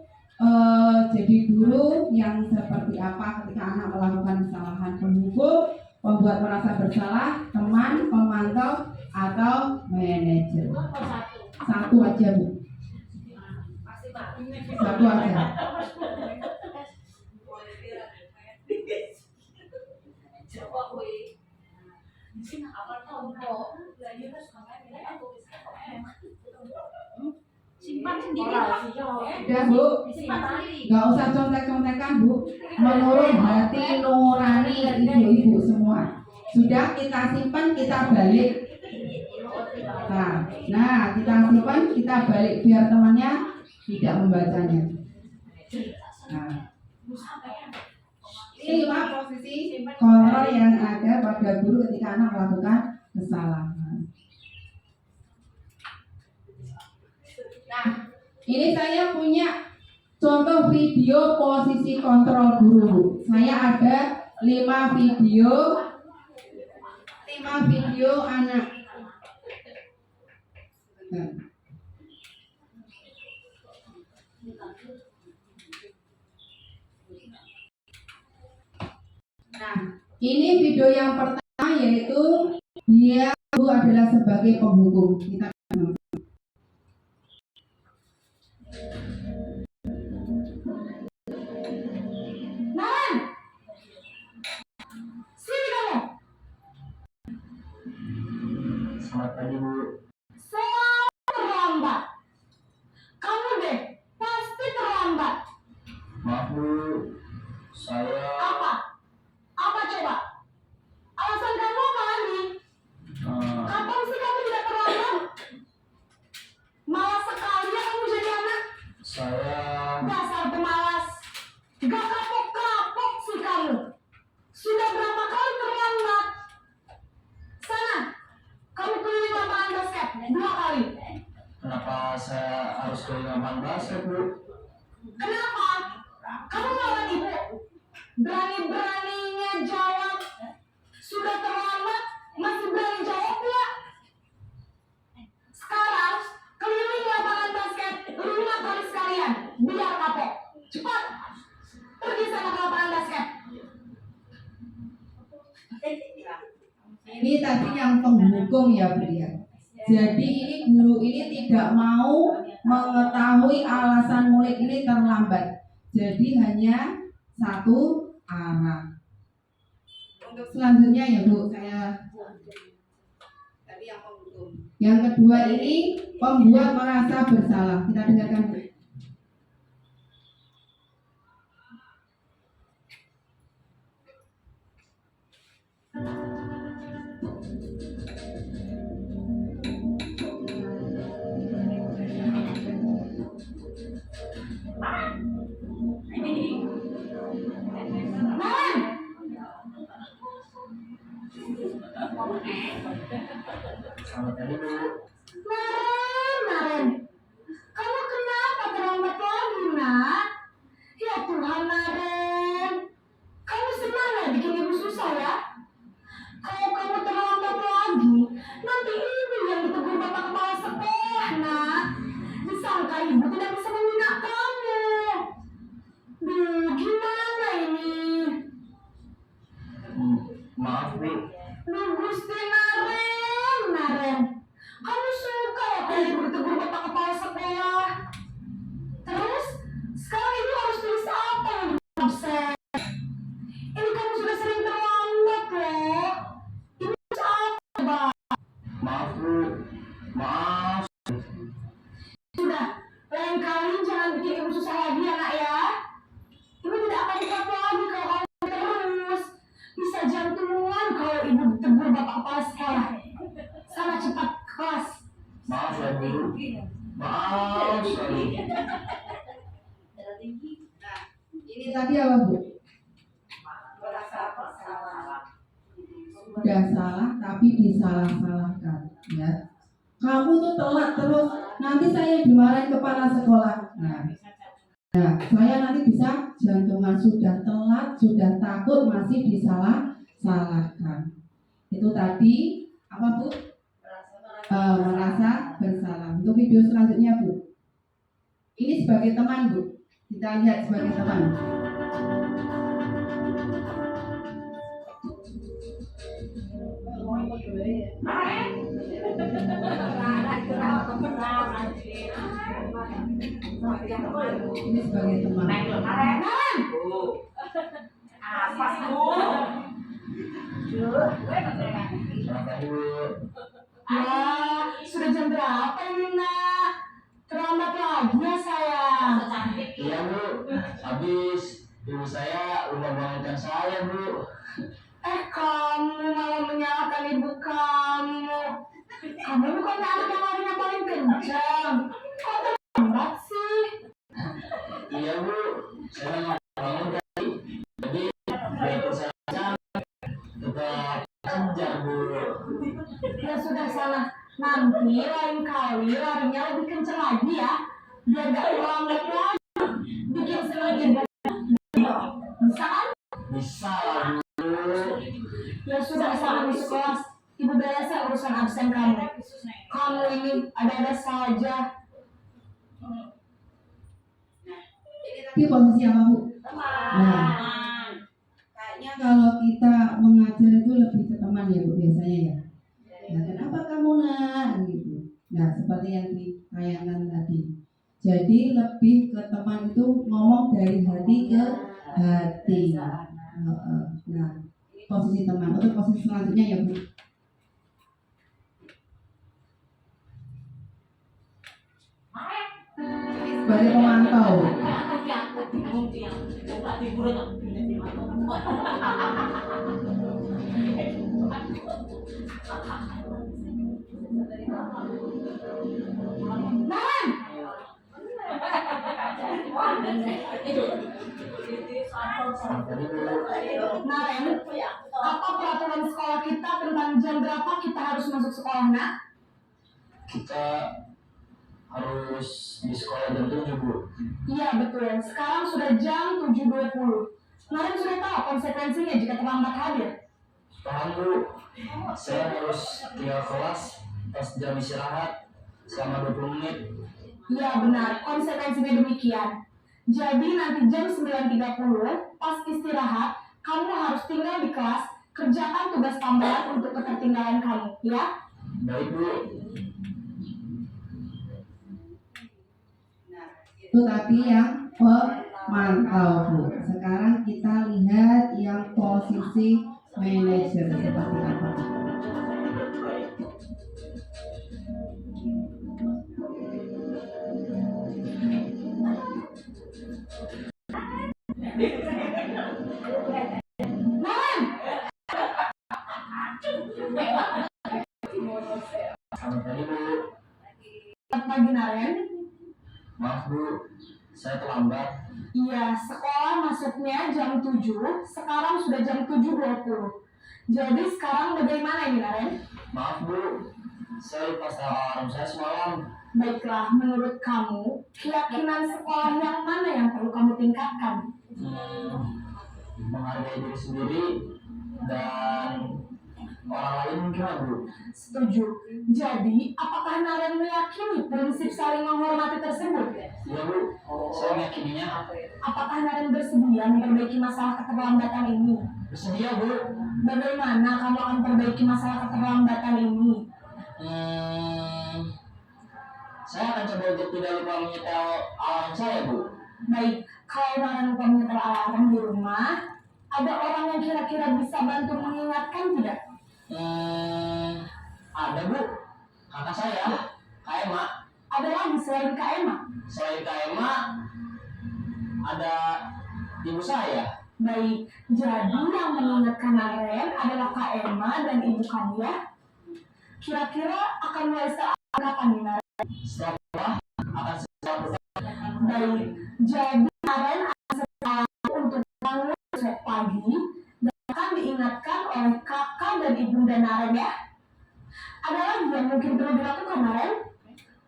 C: jadi guru yang seperti apa ketika anak melakukan kesalahan? Penghukum, pembuat merasa bersalah, teman, pemantau, atau manajer? Satu aja Bu. Satu aja.
B: Simpan sendiri.
C: Udah Bu,
B: Simpan sendiri.
C: nggak usah contek-contekan Bu. Menurut hati nurani ibu-ibu semua. Sudah kita simpan, kita balik. Nah, kita simpan, kita balik biar temannya tidak membacanya. Nah, ini 5 posisi kontrol yang ada pada guru ketika anak melakukan kesalahan. Nah, ini saya punya contoh video posisi kontrol guru. Saya ada 5 video anak. Nah, ini video yang pertama yaitu dia guru adalah sebagai penghukum. Kita
D: Nalan, sini kamu.
E: Selamat pagi Bu.
D: Selalu terlambat. Kamu deh pasti terlambat.
E: Maaf Bu, saya
D: Apa? Apa coba? Alasan kamu apa lagi? Kapan sih kamu tidak terlambat? Malas sekali ya kamu jadi anak.
E: saya
D: Dasar pemalas. Gak kapok-kapok sih kamu. Sudah berapa kali terlambat? Sana, kamu keliling lapangan basket 2 kali.
E: kenapa saya harus ke lapangan basket Bu?
D: Kenapa? Kamu lawan ibu. Berani-beraninya jawab. Sudah terlambat, masih berani jawab ya? Sekarang, keliling lapangan basket 5 kali sekalian. Biar kapok. Cepat. Pergi sana ke lapangan basket.
C: Ini tadi yang penghukum ya Bu ya. Jadi ini guru ini tidak mau mengetahui alasan murid ini terlambat. Jadi hanya satu arah. Untuk selanjutnya ya Bu, saya tadi yang penghukum. Yang kedua ini pembuat merasa bersalah. Kita dengarkan Bu.
D: Naren,
E: Selamat pagi Bu.
D: Naren, kamu kenapa terlambat lagi, nak? Ya Tuhan, Naren, kamu senang ya bikin ibu susah ya? Kalau kamu terlambat lagi, nanti ibu yang ditegur bapak kepala sekolah, nak. Disangka ibu tidak bisa membina kamu. Duh, gimana ini?
E: Maaf Bu.
D: Duh, Gusti Naren, kamu suka ya kalau ibu ditegur bapak kepala sekolah? Terus, sekarang ibu harus tulis apa yang absen? Ini kamu sudah sering terlambat loh. Ibu capek.
E: Maaf Bu. Maaf.
D: Sudah, lain kali jangan bikin ibu susah lagi ya, nak ya. Ibu tidak akan kuat lagi kalau kamu terus. Bisa jantungan kalau ibu ditegur bapak kepala sekolah. Sana cepat ke kelas.
E: Maaf ya Bu. Maaf sekali.
C: Ini tadi apa Bu? Sudah salah tapi disalah-salahkan, ya. Kamu tuh telat terus, nanti saya dimarahin kepala sekolah. Nah, saya nanti bisa jantungan, sudah telat, sudah takut, masih disalah-salahkan. Itu tadi apa Bu? Merasa bersalah. Untuk video selanjutnya Bu, ini sebagai teman Bu, kita lihat sebagai teman. Ini sebagai teman.
D: Naren,
B: Apa sih Bu?
E: Selamat pagi Bu.
D: ya sudah jam berapa ini, nak? Terlambat lagi ya sayang.
E: Iya Bu. Habis ibu saya lupa bangunkan saya Bu.
D: Kamu malah menyalahkan ibu kamu. Kamu bukan anak yang larinya paling kencang. Kok terlambat sih?
E: Iya Bu. Saya nggak bangun tadi. Jadi biar saya tetap kejar Bu.
D: Ya sudah sana. Nanti lain kali larinya lebih kencang lagi ya. Biar gak terlambat lagi. Bikin sengaja. Bisa kan?
E: Bisa lah Bu.
D: Ya sudah sana di sekolah. Ibu beresin urusan absen kamu. Kamu ini ada-ada saja.
C: Ini posisi apa Bu? Nah, kayaknya kalau kita mengajar itu lebih ke teman ya Bu biasanya ya. Nah, kenapa kamu nak gitu? Nah, seperti yang ditayangkan tadi. Jadi lebih ke teman itu ngomong dari hati ke hati. Nah, posisi teman. Untuk posisi selanjutnya ya Bu. Sebagai pemantau.
D: Naren!
E: Selamat pagi Bu.
D: Naren, apa peraturan sekolah kita tentang jam berapa kita harus masuk sekolah, nak?
E: Kita harus di sekolah jam 7 Bu.
D: Iya betul, sekarang sudah jam 7.20. Naren sudah tahu konsekuensinya jika terlambat hadir.
E: Paham Bu. Saya harus tinggal kelas pas jam istirahat selama 20 menit.
D: Iya benar, konsekuensinya demikian. Jadi nanti jam 9.30 pas istirahat, kamu harus tinggal di kelas, kerjakan tugas tambahan untuk ketertinggalan kamu, ya?
E: Baik Bu.
C: Itu tadi yang pemantau Bu. Sekarang kita lihat yang posisi manajer seperti apa.
D: Naren!
E: Selamat pagi Bu.
D: Selamat pagi Naren.
E: Maaf Bu. saya terlambat.
D: Iya, sekolah masuknya jam 7, sekarang sudah jam 7.20. Jadi sekarang bagaimana ini, Naren?
E: Maaf Bu, saya lupa setel alarm saya semalam.
D: Baiklah, menurut kamu, keyakinan sekolah yang mana yang perlu kamu tingkatkan?
E: Menghargai diri sendiri dan orang lain mungkin Bu.
D: Setuju. Jadi, apakah Naren meyakini prinsip saling menghormati tersebut?
E: Iya Bu, saya meyakininya.
D: Apakah Naren bersedia memperbaiki masalah keterlambatan ini?
E: Bersedia Bu.
D: Bagaimana kamu akan perbaiki masalah keterlambatan ini?
E: Saya akan coba untuk tidak lupa menyetel alarm saya Bu.
D: Baik, kalau Naren lupa menyetel alarm di rumah, ada orang yang kira-kira bisa bantu mengingatkan tidak?
E: Ada Bu, kakak saya, Kak Emma.
D: Ada lagi selain Kak Emma?
E: Selain Kak Emma, ada ibu saya.
D: Baik, jadi yang mengingatkan Naren adalah Kak Emma dan ibu kamu ya? Kira-kira akan mulai saat kapan nih Naren?
E: Setelah akan saya lakukan.
D: Baik, jadi Naren akan setelah untuk bangun besok pagi dan akan diingatkan oleh kakak dan ibunda Naren ya? Ada lagi yang mungkin perlu dilakukan Naren?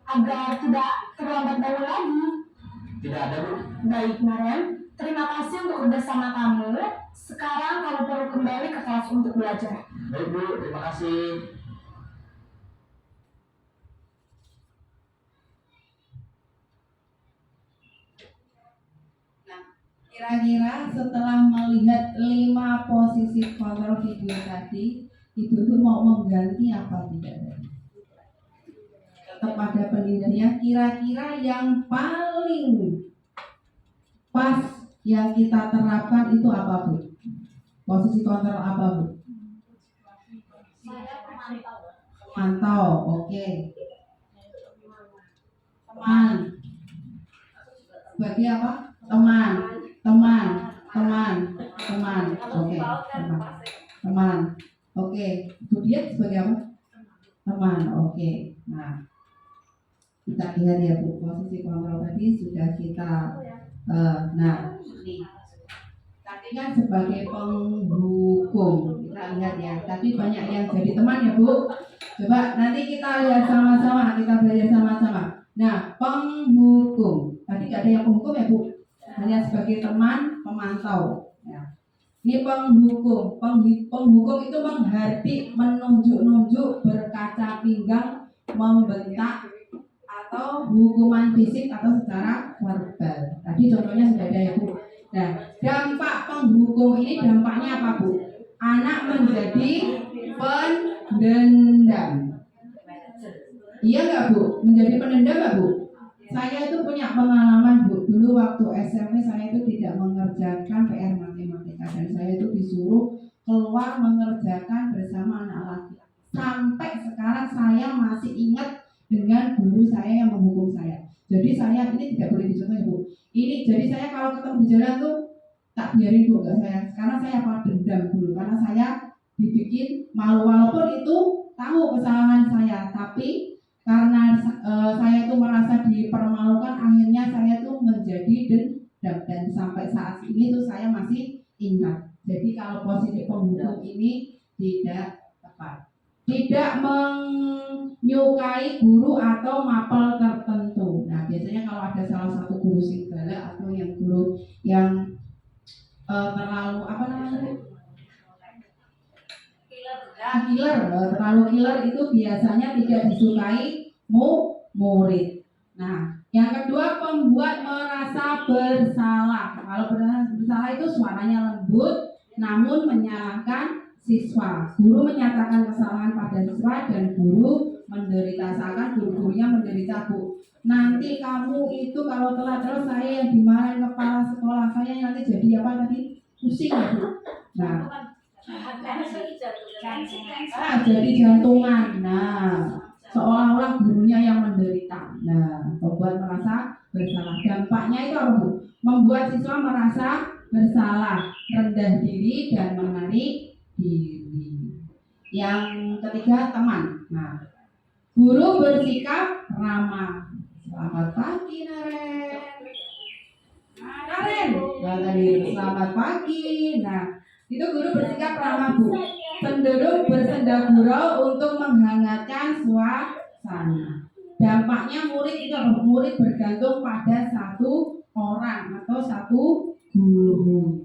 D: Agar tidak terlambat bangun lagi.
E: Tidak ada Bu.
D: Baik Naren, terima kasih untuk kerjasama kamu. Sekarang kamu perlu kembali ke kelas untuk belajar.
E: Baik Bu, terima kasih.
C: Kira-kira setelah melihat 5 posisi kontrol video tadi, Ibu mau mengganti apa tidak? Tetap ada penilaiannya. Kira-kira yang paling pas yang kita terapkan itu apa Bu? Posisi kontrol apa Bu?
B: Saya pemantau.
C: Mantau, oke. Teman. Sebagai apa? Teman. Oke, teman. Oke, kemudian sebagai apa? Teman, oke. Nah, kita lihat ya Bu, posisi kontrol tadi sudah kita nah ini tadi kan sebagai penghukum kita lihat ya, tapi banyak yang jadi teman ya Bu. Coba nanti kita lihat sama-sama, kita belajar sama-sama. Nah, penghukum tadi gak ada yang penghukum ya Bu, hanya sebagai teman pemantau ya. Ini penghukum. Penghukum itu menghardik, menunjuk-nunjuk, berkaca pinggang, membentak, atau hukuman fisik atau secara verbal. Tadi contohnya sudah ada ya Bu. Nah, dampak penghukum ini dampaknya apa Bu? Anak menjadi pendendam. Iya nggak Bu? Menjadi pendendam nggak Bu? Saya itu punya pengalaman Bu. Dulu waktu SMP saya itu tidak mengerjakan PR matematika dan saya itu disuruh keluar mengerjakan bersama anak laki. Sampai sekarang saya masih ingat dengan guru saya yang menghukum saya. Jadi saya ini tidak boleh dicontoh ya Bu. Ini jadi saya kalau ketemu di jalan tuh tak biarin Bu, enggak saya. Sekarang saya apa dendam dulu karena saya dibikin malu walaupun itu tahu kesalahan saya, tapi karena saya itu merasa dipermalukan, akhirnya saya tuh menjadi dendam dan sampai saat ini tuh saya masih ingat. Jadi kalau posisi penghukum ini tidak tepat. Tidak menyukai guru atau mapel tertentu. Nah, biasanya kalau ada salah satu guru serigala atau yang guru yang terlalu apa namanya? Killer, terlalu killer itu biasanya tidak disukai murid. Nah, yang kedua pembuat merasa bersalah. Kalau bersalah itu suaranya lembut, namun menyalahkan siswa. Guru menyatakan kesalahan pada siswa dan guru menderita, seakan guru-gurunya menderita Bu. Nanti kamu itu kalau telat terus saya yang dimarahin kepala sekolah, saya yang nanti jadi apa tadi? Pusing ya Bu. Nah, jadi jantungan. Nah, seolah-olah gurunya yang menderita. Nah, membuat merasa bersalah. Dampaknya itu apa Bu? Membuat siswa merasa bersalah, rendah diri dan menarik diri. Yang ketiga teman. Nah, guru bersikap ramah. Selamat pagi Naren. Selamat pagi. Nah, itu guru bersikap ramah Bu. Cenderung bersenda gurau untuk menghangatkan suasana. Dampaknya murid bergantung pada satu orang atau satu guru.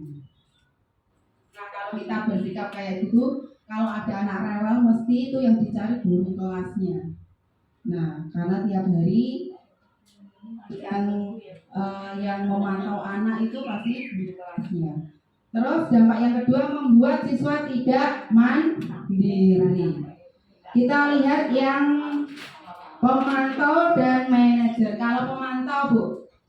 C: Nah, kalau kita bersikap kayak gitu, kalau ada anak rewel mesti itu yang dicari guru kelasnya. Nah, karena tiap hari yang memantau anak itu pasti guru kelasnya. Terus dampak yang kedua, membuat siswa tidak mandiri. Kita lihat yang pemantau dan manajer. Kalau pemantau Bu,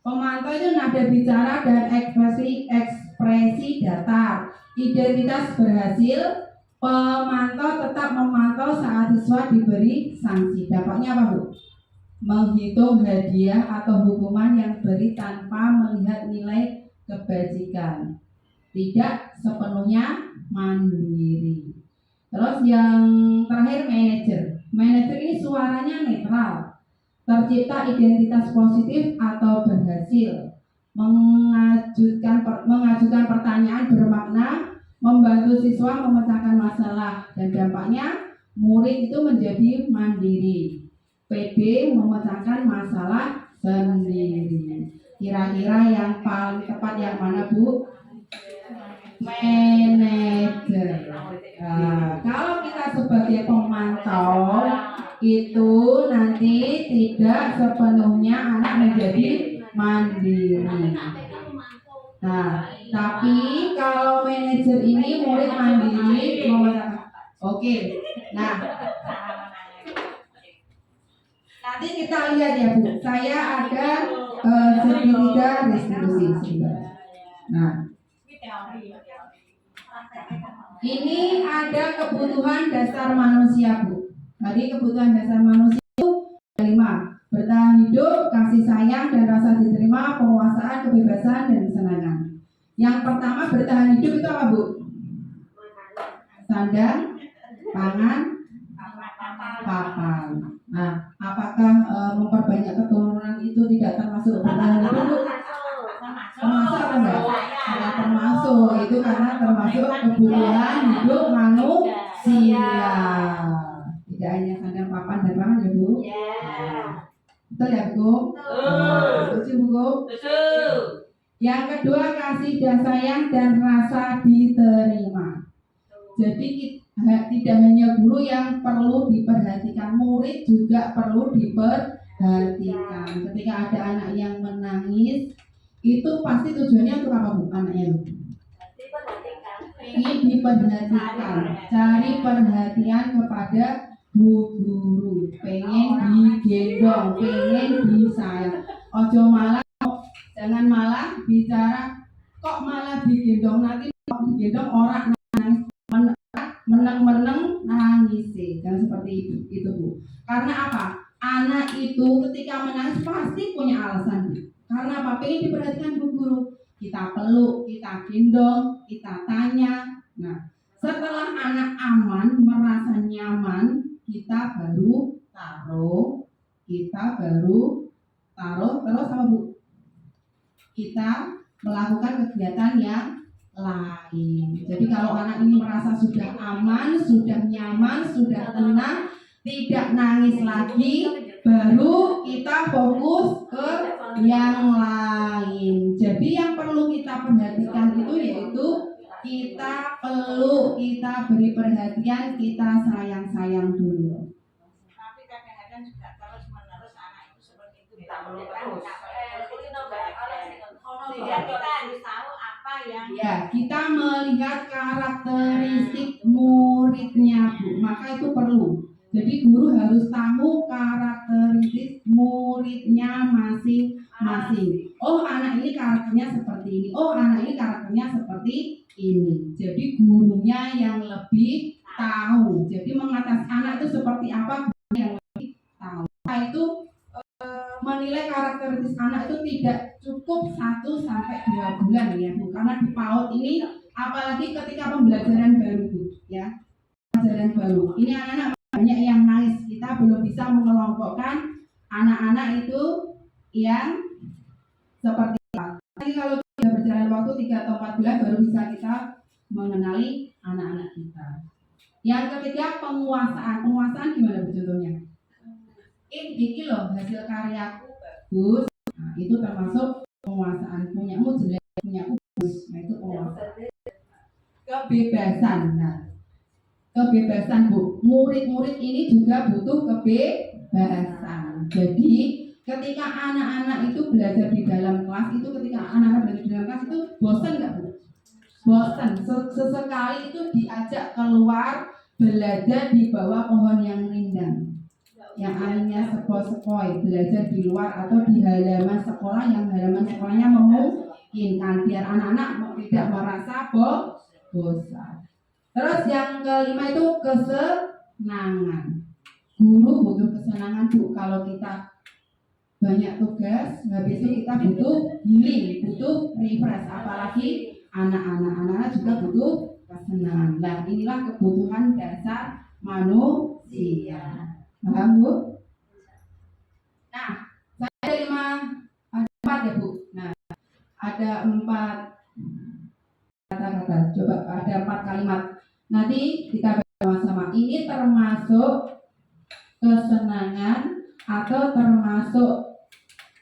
C: pemantau itu nada bicara dan ekspresi datar. Identitas berhasil, pemantau tetap memantau saat siswa diberi sanksi. Dampaknya apa Bu? Menghitung hadiah atau hukuman yang beri tanpa melihat nilai kebajikan. Tidak sepenuhnya mandiri. Terus yang terakhir manajer. Manajer ini suaranya netral, tercipta identitas positif atau berhasil, mengajukan pertanyaan bermakna, membantu siswa memecahkan masalah, dan dampaknya murid itu menjadi mandiri, pede memecahkan masalah sendiri. Kira-kira yang paling tepat yang mana Bu? Manajer. Nah, kalau kita sebagai pemantau itu nanti tidak sepenuhnya anak menjadi mandiri. Nah, tapi kalau manajer ini murid mandiri. Oke. Nah, nanti kita lihat ya Bu. Saya ada segitiga distribusi. Nah, ini ada kebutuhan dasar manusia Bu. Tadi kebutuhan dasar manusia itu 5. Bertahan hidup, kasih sayang dan rasa diterima, penguasaan, kebebasan dan kesenangan. Yang pertama bertahan hidup itu apa Bu? Sandang, pangan, papan. Nah, apakah memperbanyak keturunan itu tidak termasuk bertahan hidup Bu? Termasuk apa enggak? Tidak termasuk, itu karena termasuk kebutuhan hidup manusia. Tidak hanya sandang, papan dan pangan ya Bu? Betul ya Bu? Setuju Bu? Yang kedua kasih dan sayang dan rasa diterima. Jadi tidak hanya guru yang perlu diperhatikan, murid juga perlu diperhatikan. Ketika ada anak yang menangis, itu pasti tujuannya untuk apa Bu? Anaknya ingin diperhatikan, cari perhatian kepada bu guru, pengen digendong, pengen disayang. Ojo malah, jangan malah bicara kok malah digendong, nanti kok digendong orang nangis, meneng-meneng nangis. Jangan seperti itu Bu. Karena apa? Anak itu ketika menangis pasti punya alasan Bu. Karena apa? Pengen diperhatikan bu guru. Kita peluk, kita gendong, kita tanya. Nah, setelah anak aman, merasa nyaman, kita baru taruh. Terus apa Bu? Kita melakukan kegiatan yang lain. Jadi kalau anak ini merasa sudah aman, sudah nyaman, sudah tenang, tidak nangis lagi, baru kita fokus ke yang lain. Jadi yang perlu kita perhatikan itu yaitu kita peluk, kita beri perhatian, kita sayang-sayang dulu.
B: Tapi kadang-kadang juga terus-menerus anak itu seperti itu
D: Kita perlu terus.
B: Sehingga kita harus tahu apa yang
C: Ya, kita melihat karakteristik muridnya Bu, maka itu perlu. Jadi guru harus tahu karakteristik muridnya masing-masing. Oh, anak ini karakternya seperti ini. Oh, anak ini karakternya seperti ini. Jadi gurunya yang lebih tahu. Jadi mengatasi anak itu seperti apa, gurunya yang lebih tahu. Nah, itu menilai karakteristik anak itu tidak cukup 1-2 bulan ya Bu. Karena di PAUD ini apalagi ketika pembelajaran baru Bu, ya. Pembelajaran baru. Ini anak-anak banyak yang nangis, kita belum bisa mengelompokkan anak-anak itu yang seperti apa. Jadi kalau sudah berjalan berjalan waktu 3 atau 4 bulan baru bisa kita mengenali anak-anak kita. Yang ketiga, penguasaan. Penguasaan gimana Bu contohnya? Ini loh hasil karyaku bagus. Nah, itu termasuk penguasaan. Punyamu jelek, punyaku bagus. Nah, itu penguasaan. Kebebasan. Nah, kebebasan Bu. Murid-murid ini juga butuh kebebasan. Jadi ketika anak-anak itu belajar di dalam kelas itu, ketika anak-anak belajar di dalam kelas itu bosan nggak Bu? Bosan. Sesekali itu diajak keluar belajar di bawah pohon yang rindang, yang anginnya sepoi-sepoi, belajar di luar atau di halaman sekolah yang halaman sekolahnya memungkinkan biar anak-anak tidak merasa bosan. Terus yang kelima itu kesenangan. Guru butuh kesenangan Bu. Kalau kita banyak tugas, habis itu kita butuh healing, butuh refresh. Apalagi anak-anak juga butuh kesenangan. Nah, inilah kebutuhan dasar manusia. Paham Bu? Nah, saya ada 4 ya Bu. Nah, ada 4 kata-kata. Coba ada 4 kalimat. Nanti kita bersama-sama. Ini termasuk kesenangan atau termasuk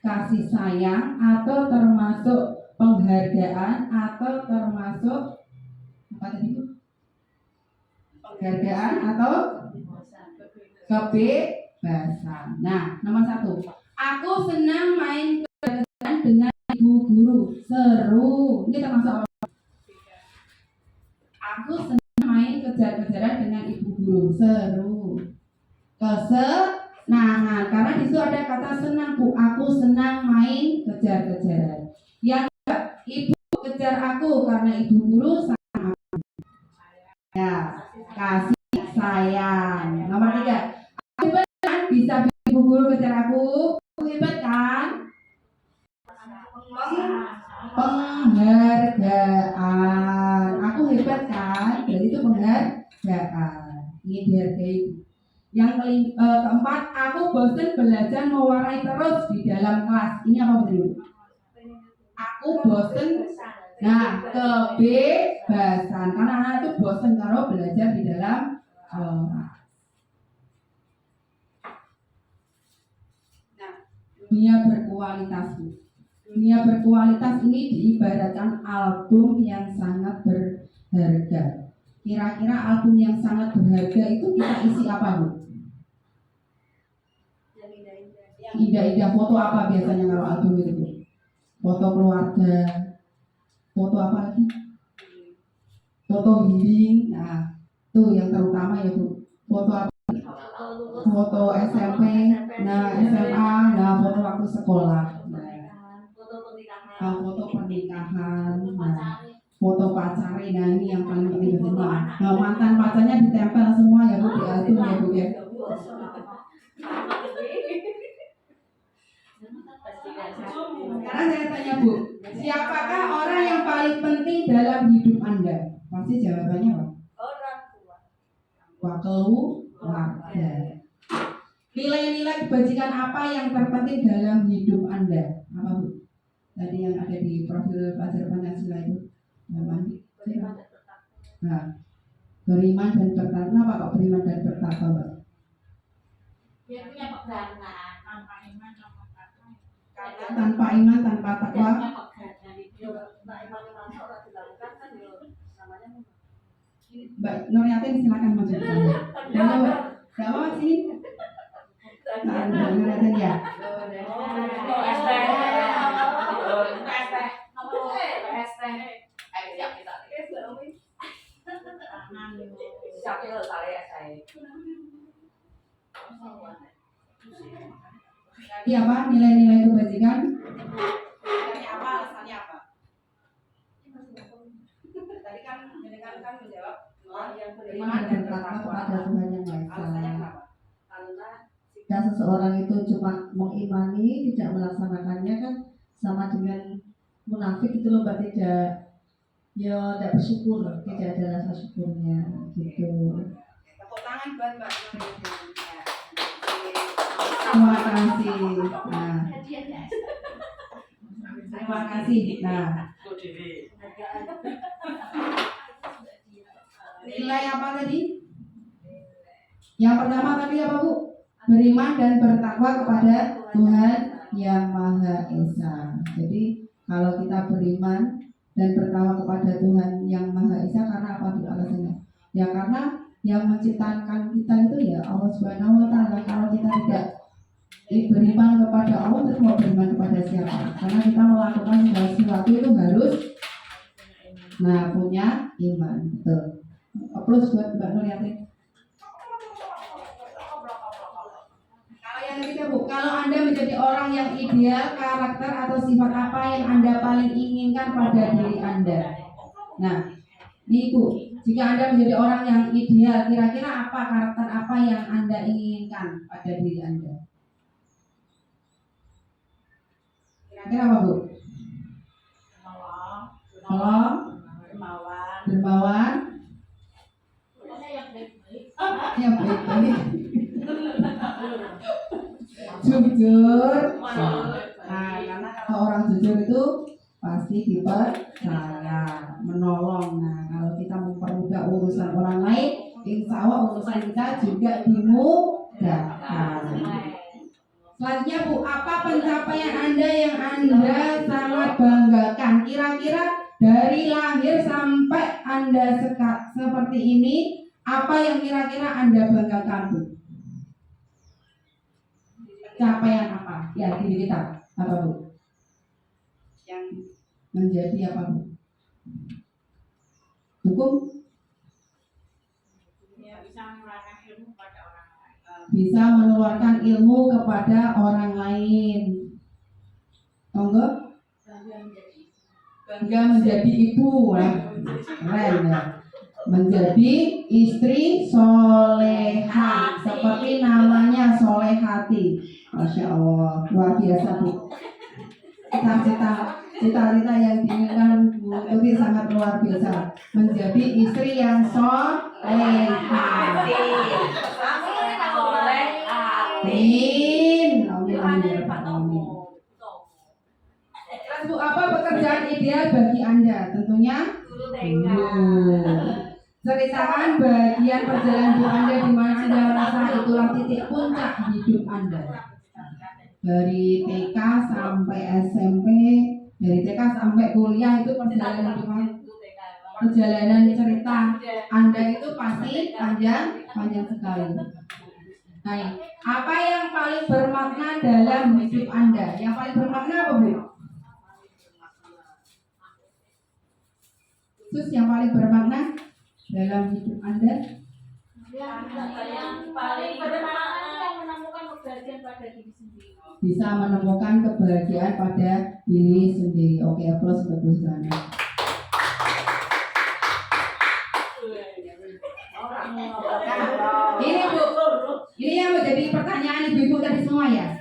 C: kasih sayang atau termasuk penghargaan atau termasuk apa tadi Bu? Penghargaan atau kebebasan. Nah, nomor 1. Aku senang main kejar-kejaran dengan ibu guru. Seru. Ini termasuk apa? Aku senang main kejar-kejaran dengan ibu guru. Seru. Kesenangan. Karena di situ ada kata senang Bu. Aku senang main kejar-kejaran. Yang ibu kejar aku karena ibu guru sayang aku. Ya, kasih sayang. Nomor 3. Aku hebat kan bisa ibu guru kejar aku. Aku hebat kan? Penghargaan. Aku hebat kan? Jadi itu penghargaan. Ini dihargai. Yang keempat, aku bosan belajar mewarnai terus di dalam kelas. Ini apa betul? Aku bosan. Nah, kebebasan. Karena anak itu bosan kalau belajar di dalam kelas. Nah, dunia berkualitas. Dunia berkualitas ini diibaratkan album yang sangat berharga. Kira-kira album yang sangat berharga itu kita isi apa Bu? Yang indah-indah. Foto apa biasanya kalau album itu Bu? Foto keluarga. Foto apa lagi? Foto healing. Nah, itu yang terutama ya Bu. Foto apa? Foto SMP. Nah, SMA. Nah, foto waktu sekolah. Nah, foto pernikahan. Nah, foto pacarnya. Nah, ini yang paling penting semua. Nah, mantan pacarnya ditempel semua ya Bu di album ya Bu ya. Sekarang saya tanya Bu, siapakah orang yang paling penting dalam hidup Anda? Pasti jawabannya apa?
B: Orang tua.
C: Wah, keluarga. Nilai-nilai kebajikan apa yang terpenting dalam hidup Anda? Apa Bu? Tadi yang ada di profil pelajar Pancasila itu. Nah, beriman dan bertakwa. Kenapa kok beriman dan bertakwa Pak?
B: Dia punya pegangan tanpa iman tanpa takwa.
C: Tanpa iman, tanpa takwa.
B: Dia punya pegangan itu. Nah, iman orang dilakukan kan ya namanya.
C: Mbak Nuryatin silakan menjelaskan. Gak apa sini. Nah, Mbak Nuryatin ya. Tadi apa nilai-nilai kebajikan?
B: Nilainya apa? Alasannya apa? Tadi kan menjawab yang
A: Beriman dan bertakwa kepada Tuhan Yang Maha
B: Alasannya
A: Esa.
B: kenapa? Karena
A: Jika seseorang itu cuma mengimani tidak melaksanakannya kan sama dengan munafik itu loh Mbak, tidak bersyukur, tidak ada rasa syukurnya gitu.
B: tepuk tangan buat Mbak Nur.
C: Terima kasih. Nah, terima kasih. Nah,
E: diri.
C: Nilai apa tadi? Yang pertama tadi apa Bu? Beriman dan bertakwa kepada Tuhan Yang Maha Esa. Jadi kalau kita beriman dan bertakwa kepada Tuhan Yang Maha Esa karena apa Bu alasannya? Ya karena yang menciptakan kita itu ya Allah Subhanahu Wa Taala. Kalau kita tidak beriman kepada Allah, terus mau beriman kepada siapa? Karena kita melakukan segala sesuatu itu harus punya iman. Betul. Aplaus buat Mbak Nuriati. Kalau yang ketiga Bu, kalau Anda menjadi orang yang ideal, karakter atau sifat apa yang Anda paling inginkan pada diri Anda? Nah, ini Bu, jika Anda menjadi orang yang ideal, kira-kira apa karakter apa yang Anda inginkan pada diri Anda? Kira-kira apa Bu? Tolong, dermawan, yang baik-baik, jujur. Nah, karena kalau orang jujur itu pasti dipercaya, menolong. Nah, kalau kita mempermudah urusan orang lain, insya Allah urusan kita juga dimudahkan. Selanjutnya Bu, apa pencapaian Anda yang Anda sangat banggakan? Kira-kira dari lahir sampai Anda seperti ini, apa yang kira-kira Anda banggakan Bu? Capaian apa? Ya diri kita, apa Bu? Yang menjadi apa Bu? Hukum?
B: Ya, bisa mengeluarkan ilmu pada orang lain.
C: Bisa menularkan ilmu kepada orang lain. Monggo? Bangga menjadi ibu. Keren ya. Menjadi istri soleha, seperti namanya Solehati. Masya Allah, luar biasa Bu. Cita-cita yang diinginkan Bu Tuti sangat luar biasa. Menjadi istri yang soleha. Amin. Amin. Terus Bu, apa pekerjaan ideal bagi Anda? Tentunya guru. Ceritakan bagian perjalanan hidup Anda di mana Anda merasa itulah titik puncak hidup Anda. Dari TK sampai SMP, dari TK sampai kuliah itu perjalanan hidup, perjalanan cerita Anda itu pasti panjang sekali. Nah, apa yang paling bermakna dalam hidup Anda? Yang paling bermakna apa Bu? Terus yang paling bermakna dalam hidup Anda?
B: Yang paling bermakna yang menemukan kebahagiaan pada diri sendiri.
C: Bisa menemukan kebahagiaan pada diri sendiri. Oke, aplaus bagus banget. Ini Bu, ini yang menjadi pertanyaan ibu-ibu tadi semua ya.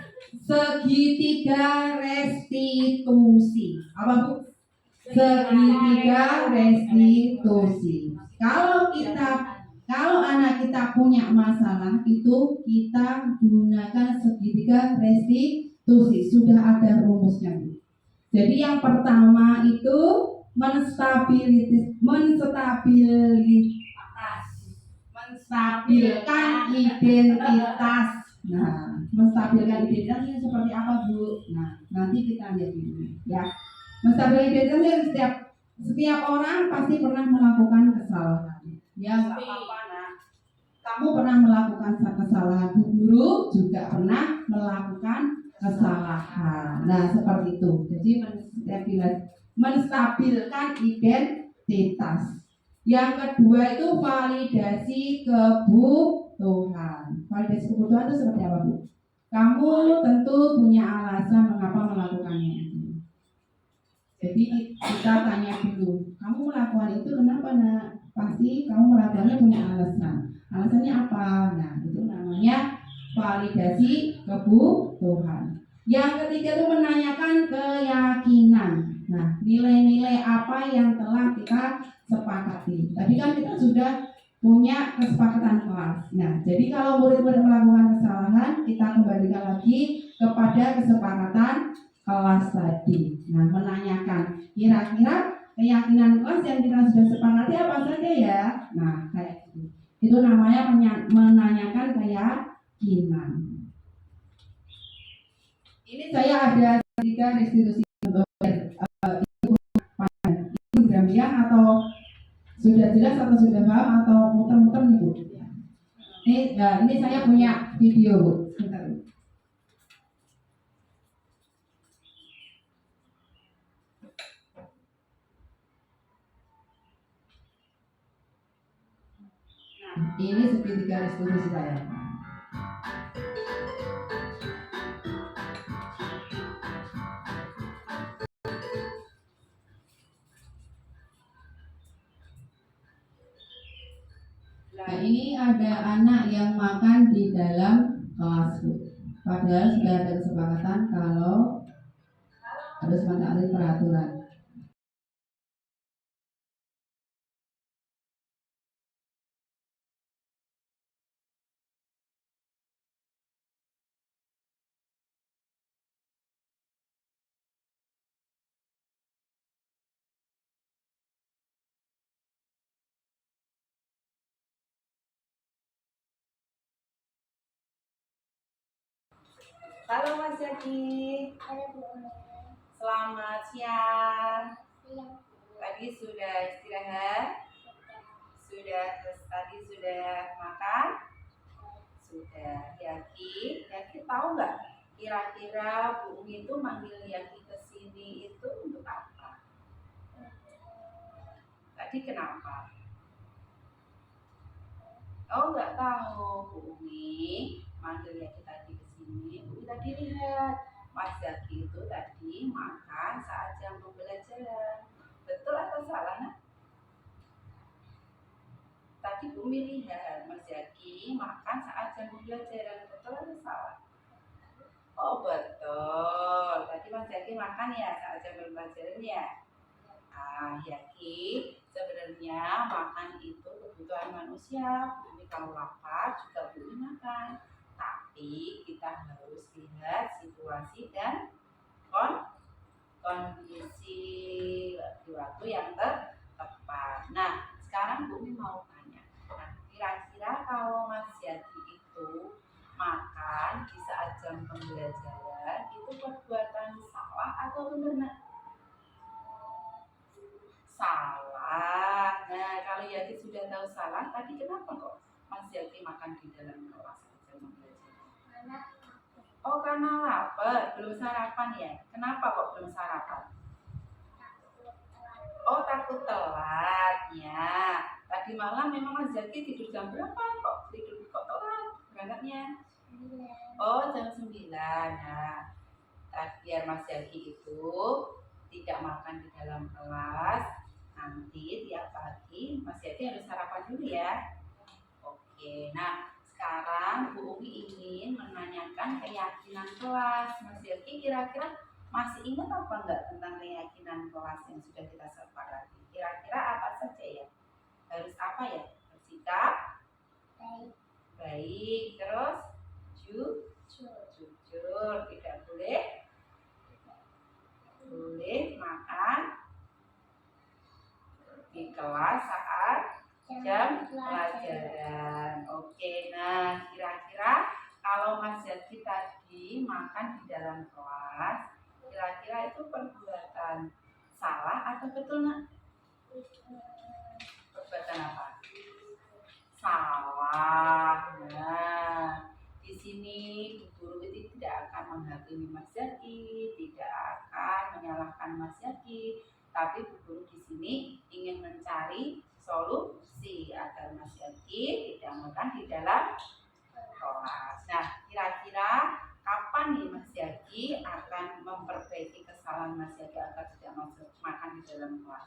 C: Segitiga restitusi. Apa Bu? Segitiga restitusi. Kalau anak kita punya masalah itu kita gunakan segitiga restitusi. Sudah ada rumusnya Bu. Jadi yang pertama itu menstabilkan identitas. Nah, menstabilkan identitas ini seperti apa Bu? Nah, nanti kita lihat ini ya. Menstabilkan identitas ini setiap orang pasti pernah melakukan kesalahan. Ya nggak apa-apa Nak. Kamu pernah melakukan kesalahan. Bu Guru juga pernah melakukan kesalahan. Nah, seperti itu. Jadi menstabilkan identitas. Yang kedua itu validasi kebutuhan. Validasi kebutuhan itu seperti apa Bu? Kamu tentu punya alasan mengapa melakukannya itu. Jadi kita tanya dulu, kamu melakukan itu kenapa Nak? Pasti kamu melakukannya punya alasan. Alasannya apa? Nah, itu namanya validasi kebutuhan. Yang ketiga itu menanyakan keyakinan. Nah, nilai-nilai apa yang telah kita sepakati. Tadi kan kita sudah punya kesepakatan kelas. Nah, jadi kalau murid-murid melakukan kesalahan, kita kembalikan lagi kepada kesepakatan kelas tadi. Nah, menanyakan kira-kira keyakinan kelas yang kita sudah sepakati apa saja ya. Nah, kayak gitu. Itu namanya menanyakan keyakinan. Ini saya ada 3 restitusi untuk Gramiah atau sudah jelas atau sudah paham atau muter-muter nih Bu? Ini saya punya video Bu. Sebentar. Nah, ini segitiga restitusi saya. Nah, ini ada anak yang makan di dalam kelas Bu. Padahal sudah ada kesepakatan kalau harus mentaati peraturan.
F: Halo Mas Jaki, selamat siang. Tadi sudah istirahat? Tadi sudah makan? Sudah. Yaki tahu nggak? Kira-kira Bu Umi itu manggil Yaki ke sini itu untuk apa? Tadi kenapa? Oh nggak tahu. Bu Umi manggil Yaki tadi ke sini. Bu Umi tadi lihat Mas Zaki itu tadi makan saat jam pembelajaran. Betul atau salah? Nah? Tadi Bu Umi lihat Mas Zaki makan saat jam pembelajaran. Betul atau salah? Oh betul. Tadi Mas Zaki makan ya saat jam pembelajaran ya. Yaki sebenarnya makan itu kebutuhan manusia. Bu Umi kalau lapar juga Bu Umi makan. Tapi kita harus lihat situasi dan kondisi di waktu yang tepat. Nah, sekarang Bu Umi mau tanya. Nah, kira-kira kalau Mas Yaki itu makan di saat jam pembelajaran itu perbuatan salah atau benar? Salah. Nah, kalau Yaki sudah tahu salah, tadi kenapa kok Mas Yaki makan di dalam kelas jam pembelajaran? Oh, karena lapar, belum sarapan ya. Kenapa kok belum sarapan? Oh, takut telat ya. Tadi malam memang Mas Zaki tidur jam berapa kok? Kok telat berangkatnya? Oh, jam 9. Nah, biar Mas Zaki itu tidak makan di dalam kelas. Nanti tiap pagi Mas Zaki harus sarapan dulu ya. Oke, nah sekarang Bu Umi ingin menanyakan keyakinan kelas. Mas Zaki kira-kira masih ingat apa enggak tentang keyakinan kelas yang sudah kita sepakati? Kira-kira apa saja ya? Harus apa ya? Bersikap baik, terus jujur, tidak boleh makan di kelas saat jam pelajaran. Oke, nah kira-kira kalau Mas Zaki tadi makan di dalam kelas, kira-kira itu perbuatan salah atau betul nak? Perbuatan apa? Salah. Nah, di sini Bu Guru itu tidak akan menghakimi Mas Zaki, tidak akan menyalahkan Mas Zaki, tapi Bu Guru di sini ingin mencari solusi agar Mas Zaki tidak makan di dalam kelas. Nah, kira-kira kapan nih Mas Zaki akan memperbaiki kesalahan Mas Zaki agar tidak makan di dalam kelas?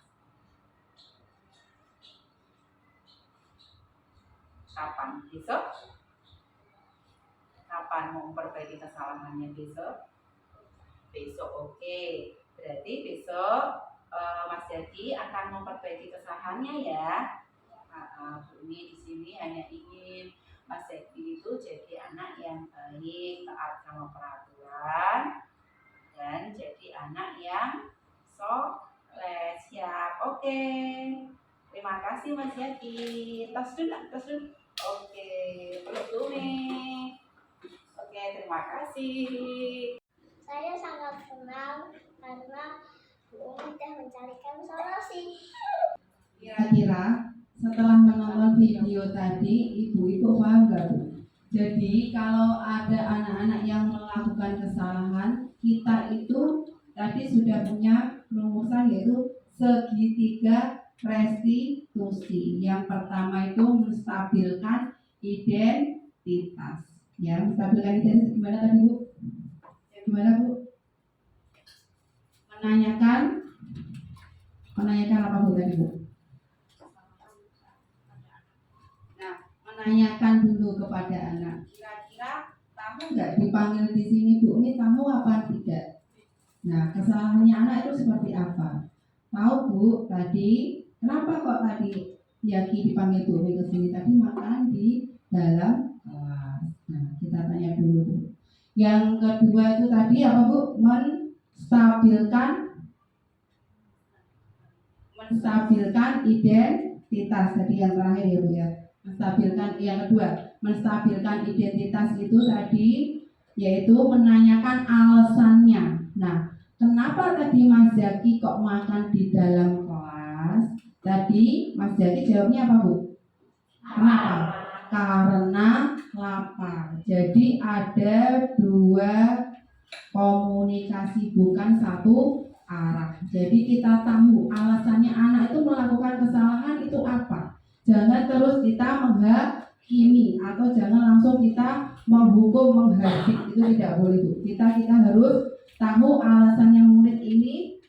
F: Kapan? Besok? Kapan mau memperbaiki kesalahannya besok? Besok, oke. Berarti besok Mas Zaki akan memperbaiki kesalahannya ya. Bu Umi di sini hanya ingin Mas Zaki itu jadi anak yang baik, taat sama peraturan, dan jadi anak yang soleh. Siap. Oke. Terima kasih Mas Yaki. Tas dulu, tas dulu. Oke, peluk Tumi. Oke, terima kasih.
G: Saya sangat senang karena Bu Umi sudah mencarikan solusi.
C: Kira-kira setelah menonton video tadi, ibu-ibu paham nggak Bu? Jadi kalau ada anak-anak yang melakukan kesalahan, kita itu tadi sudah punya rumusan yaitu segitiga restitusi. Yang pertama itu menstabilkan identitas. Ya, menstabilkan identitas gimana tadi Bu? Ya, gimana Bu? Menanyakan apa Bu tadi Bu? Nah, menanyakan dulu kepada anak. Kira-kira kamu nggak dipanggil di sini Bu, ini kamu apa tidak? Nah, kesalahannya anak itu seperti apa? Tahu Bu, tadi kenapa kok tadi Yaki dipanggil Bu Umi ke sini? Tadi makan di dalam kelas. Nah, kita tanya dulu Bu. Yang kedua itu tadi apa Bu? Menstabilkan identitas. Tadi yang terakhir ya Bu ya. Menstabilkan yang kedua, menstabilkan identitas itu tadi yaitu menanyakan alasannya. Nah, kenapa tadi Mas Zaki kok makan di dalam kelas? Tadi Mas Zaki jawabnya apa Bu? Kenapa? Karena lapar. Jadi ada dua komunikasi, bukan satu arah. Jadi kita tahu alasannya anak itu melakukan kesalahan itu apa. Jangan terus kita menghakimi atau jangan langsung kita menghukum, menghadik, itu tidak boleh Bu. Kita harus tahu alasannya murid ini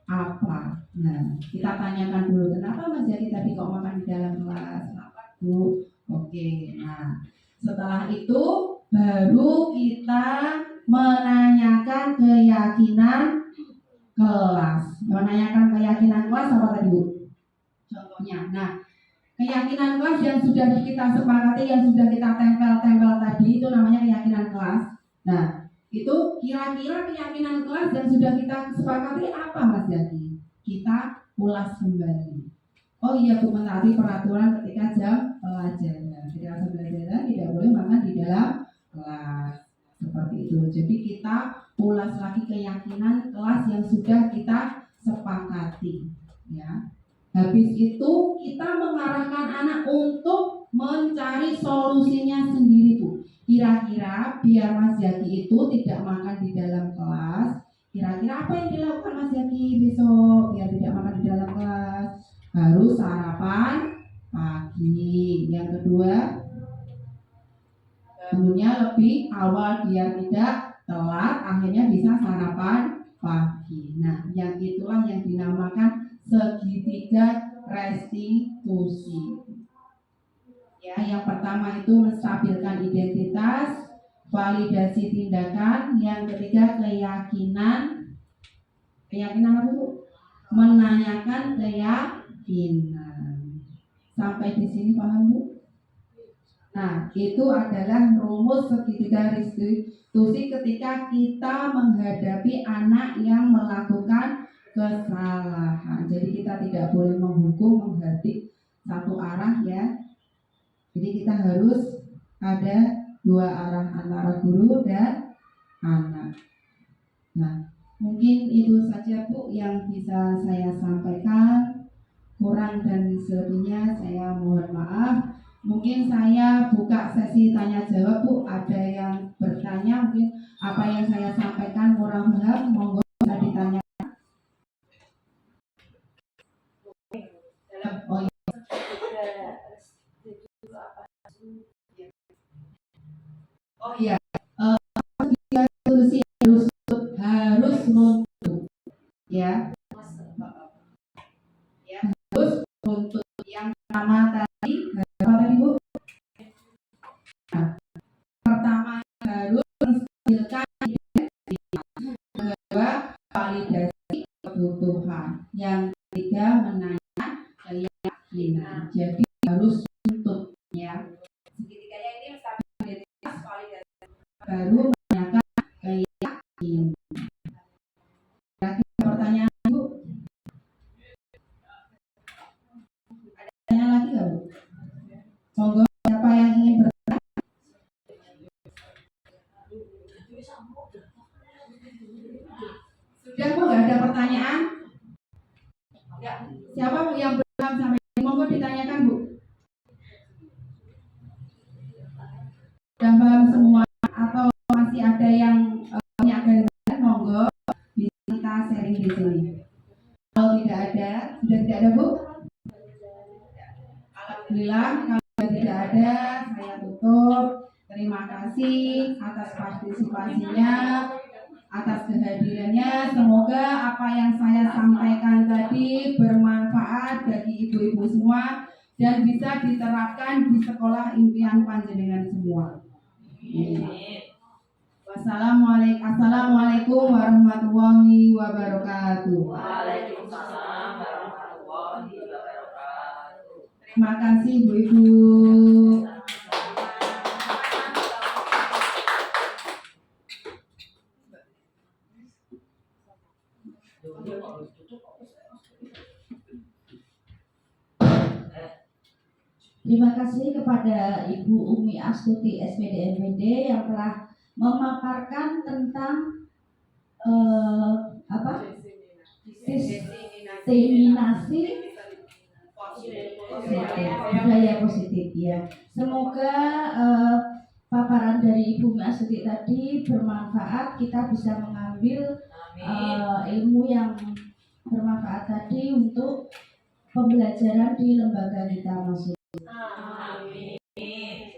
C: apa. Nah, kita tanyakan dulu kenapa Mas Jaki tadi kok makan di dalam kelas? Kenapa Bu? Oke. Nah, setelah itu baru kita menanyakan keyakinan kelas. Menanyakan keyakinan kelas apa tadi Bu? Contohnya. Nah, keyakinan kelas yang sudah kita sepakati, yang sudah kita tempel-tempel tadi itu namanya keyakinan kelas. Nah, itu kira-kira keyakinan kelas yang sudah kita sepakati apa Mas Jaki? Kita ulas kembali. Oh iya Bu, mentaati peraturan ketika jam pelajaran. Ketika jam pelajaran tidak boleh makan di dalam kelas. Seperti itu. Jadi kita ulas lagi keyakinan kelas yang sudah kita sepakati. Ya. Habis itu kita mengarahkan anak untuk mencari solusinya sendiri Bu. Kira-kira biar Mas Jaki itu tidak makan di dalam kelas, kira-kira apa yang dilakukan Mas Jaki besok biar tidak makan di dalam kelas? Harus sarapan pagi. Yang kedua, bangunnya lebih awal biar tidak telat, akhirnya bisa sarapan pagi. Nah, yang itulah yang dinamakan segitiga restitusi. Ya, yang pertama itu menstabilkan identitas, validasi tindakan, yang ketiga keyakinan. Keyakinan apa Bu? Menanyakan keyakinan. Sampai di sini paham Bu? Nah, itu adalah rumus segitiga restitusi ketika kita menghadapi anak yang melakukan kesalahan. Jadi kita tidak boleh menghukum, menghadik satu arah ya. Jadi kita harus ada dua arah antara guru dan anak. Nah, mungkin itu saja Bu yang bisa saya sampaikan. Kurang dan selebihnya saya mohon maaf. Mungkin saya buka sesi tanya jawab Bu. Ada yang bertanya mungkin apa yang saya sampaikan kurang paham, monggo bisa ditanya. Oh iya. Oh iya. Solusi harus nuntut ya. Ya, harus nuntut. Yang pertama tadi apa tadi Bu? Nah, pertama harus menstabilkan identitas. Yang kedua validasi kebutuhan. Yang ketiga menanya keyakinan. Jadi harus nuntut ya. Segitiganya ini menstabilkan identitas, validasi baru menanyakan keyakinan. Pertanyaan Tanya lagi nggak Bu? Monggo, siapa yang ingin bertanya? Sudah Bu, nggak ada pertanyaan? Siapa Bu yang belum sampai? Monggo ditanyakan Bu. Sudah paham semua atau masih ada yang punya gagasan? Monggo bisa kita sharing di sini. Kalau tidak ada, sudah tidak ada Bu? Alhamdulillah, kalau sudah tidak ada, saya tutup. Terima kasih atas partisipasinya, atas kehadirannya. Semoga apa yang saya sampaikan tadi bermanfaat bagi ibu-ibu semua dan bisa diterapkan di sekolah impian panjenengan semua. Assalamualaikum warahmatullahi wabarakatuh.
F: Waalaikumsalam warahmatullahi wabarakatuh.
C: Terima kasih Bu-Ibu.
A: Terima kasih kepada Ibu Umi Astuti SPD MPD yang telah memaparkan tentang diseminasi budaya positif ya. Semoga paparan dari Ibu Umi Astuti tadi bermanfaat, kita bisa mengambil ilmu yang bermanfaat tadi untuk pembelajaran di lembaga kita masing.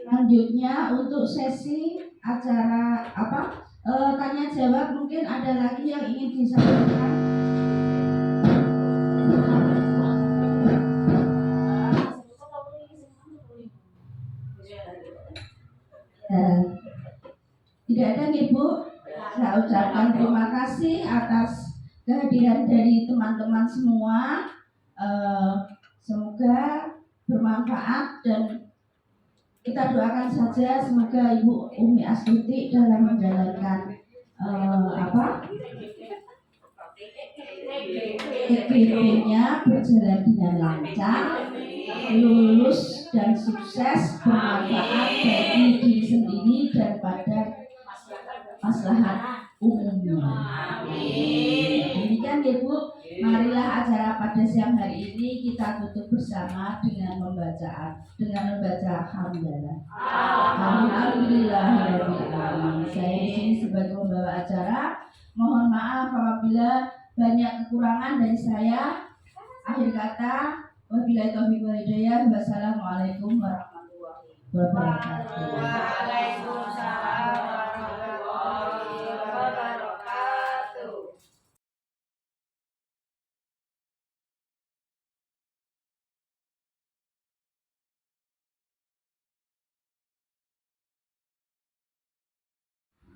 A: Selanjutnya untuk sesi acara tanya jawab, mungkin ada lagi yang ingin disampaikan. Tidak ada nih Bu. Saya ucapkan terima kasih atas kehadiran dari teman-teman semua. Semoga bermanfaat dan kita doakan saja semoga Ibu Umi Astuti dalam menjalankan EGP-nya berjalan dengan lancar, lulus dan sukses, bermanfaat bagi diri sendiri dan pada maslahat umumnya. Demikian ya Bu. Marilah acara pada siang hari ini kita tutup bersama dengan membaca hamdalah. Alhamdulillahirobbilalamin. Saya di sini sebagai pembawa acara. Mohon maaf apabila banyak kekurangan dari saya. Akhir kata, wabillahi taufiq wal hidayah. Wassalamualaikum warahmatullahi wabarakatuh.
F: Waalaikumsalam warahmatullahi wabarakatuh.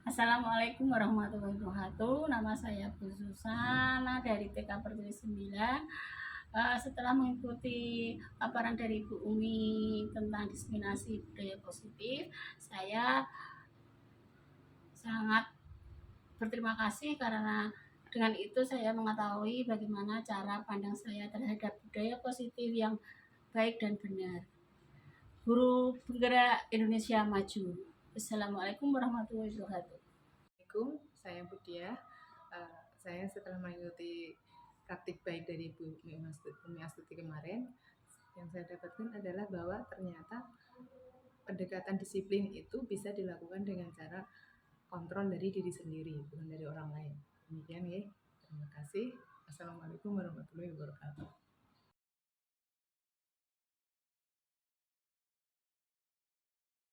B: Assalamualaikum warahmatullahi wabarakatuh. Nama saya Bu Susana dari TK Pertiwi 9. Setelah mengikuti paparan dari Bu Umi tentang diseminasi budaya positif, saya sangat berterima kasih karena dengan itu saya mengetahui bagaimana cara pandang saya terhadap budaya positif yang baik dan benar. Guru Penggerak Indonesia Maju. Assalamualaikum warahmatullahi wabarakatuh.
H: Assalamualaikum, saya Budia. Saya setelah mengikuti praktik baik dari Bu Umi Astuti kemarin, yang saya dapatkan adalah bahwa ternyata pendekatan disiplin itu bisa dilakukan dengan cara kontrol dari diri sendiri, bukan dari orang lain. Demikian ya. Terima kasih. Assalamualaikum warahmatullahi wabarakatuh.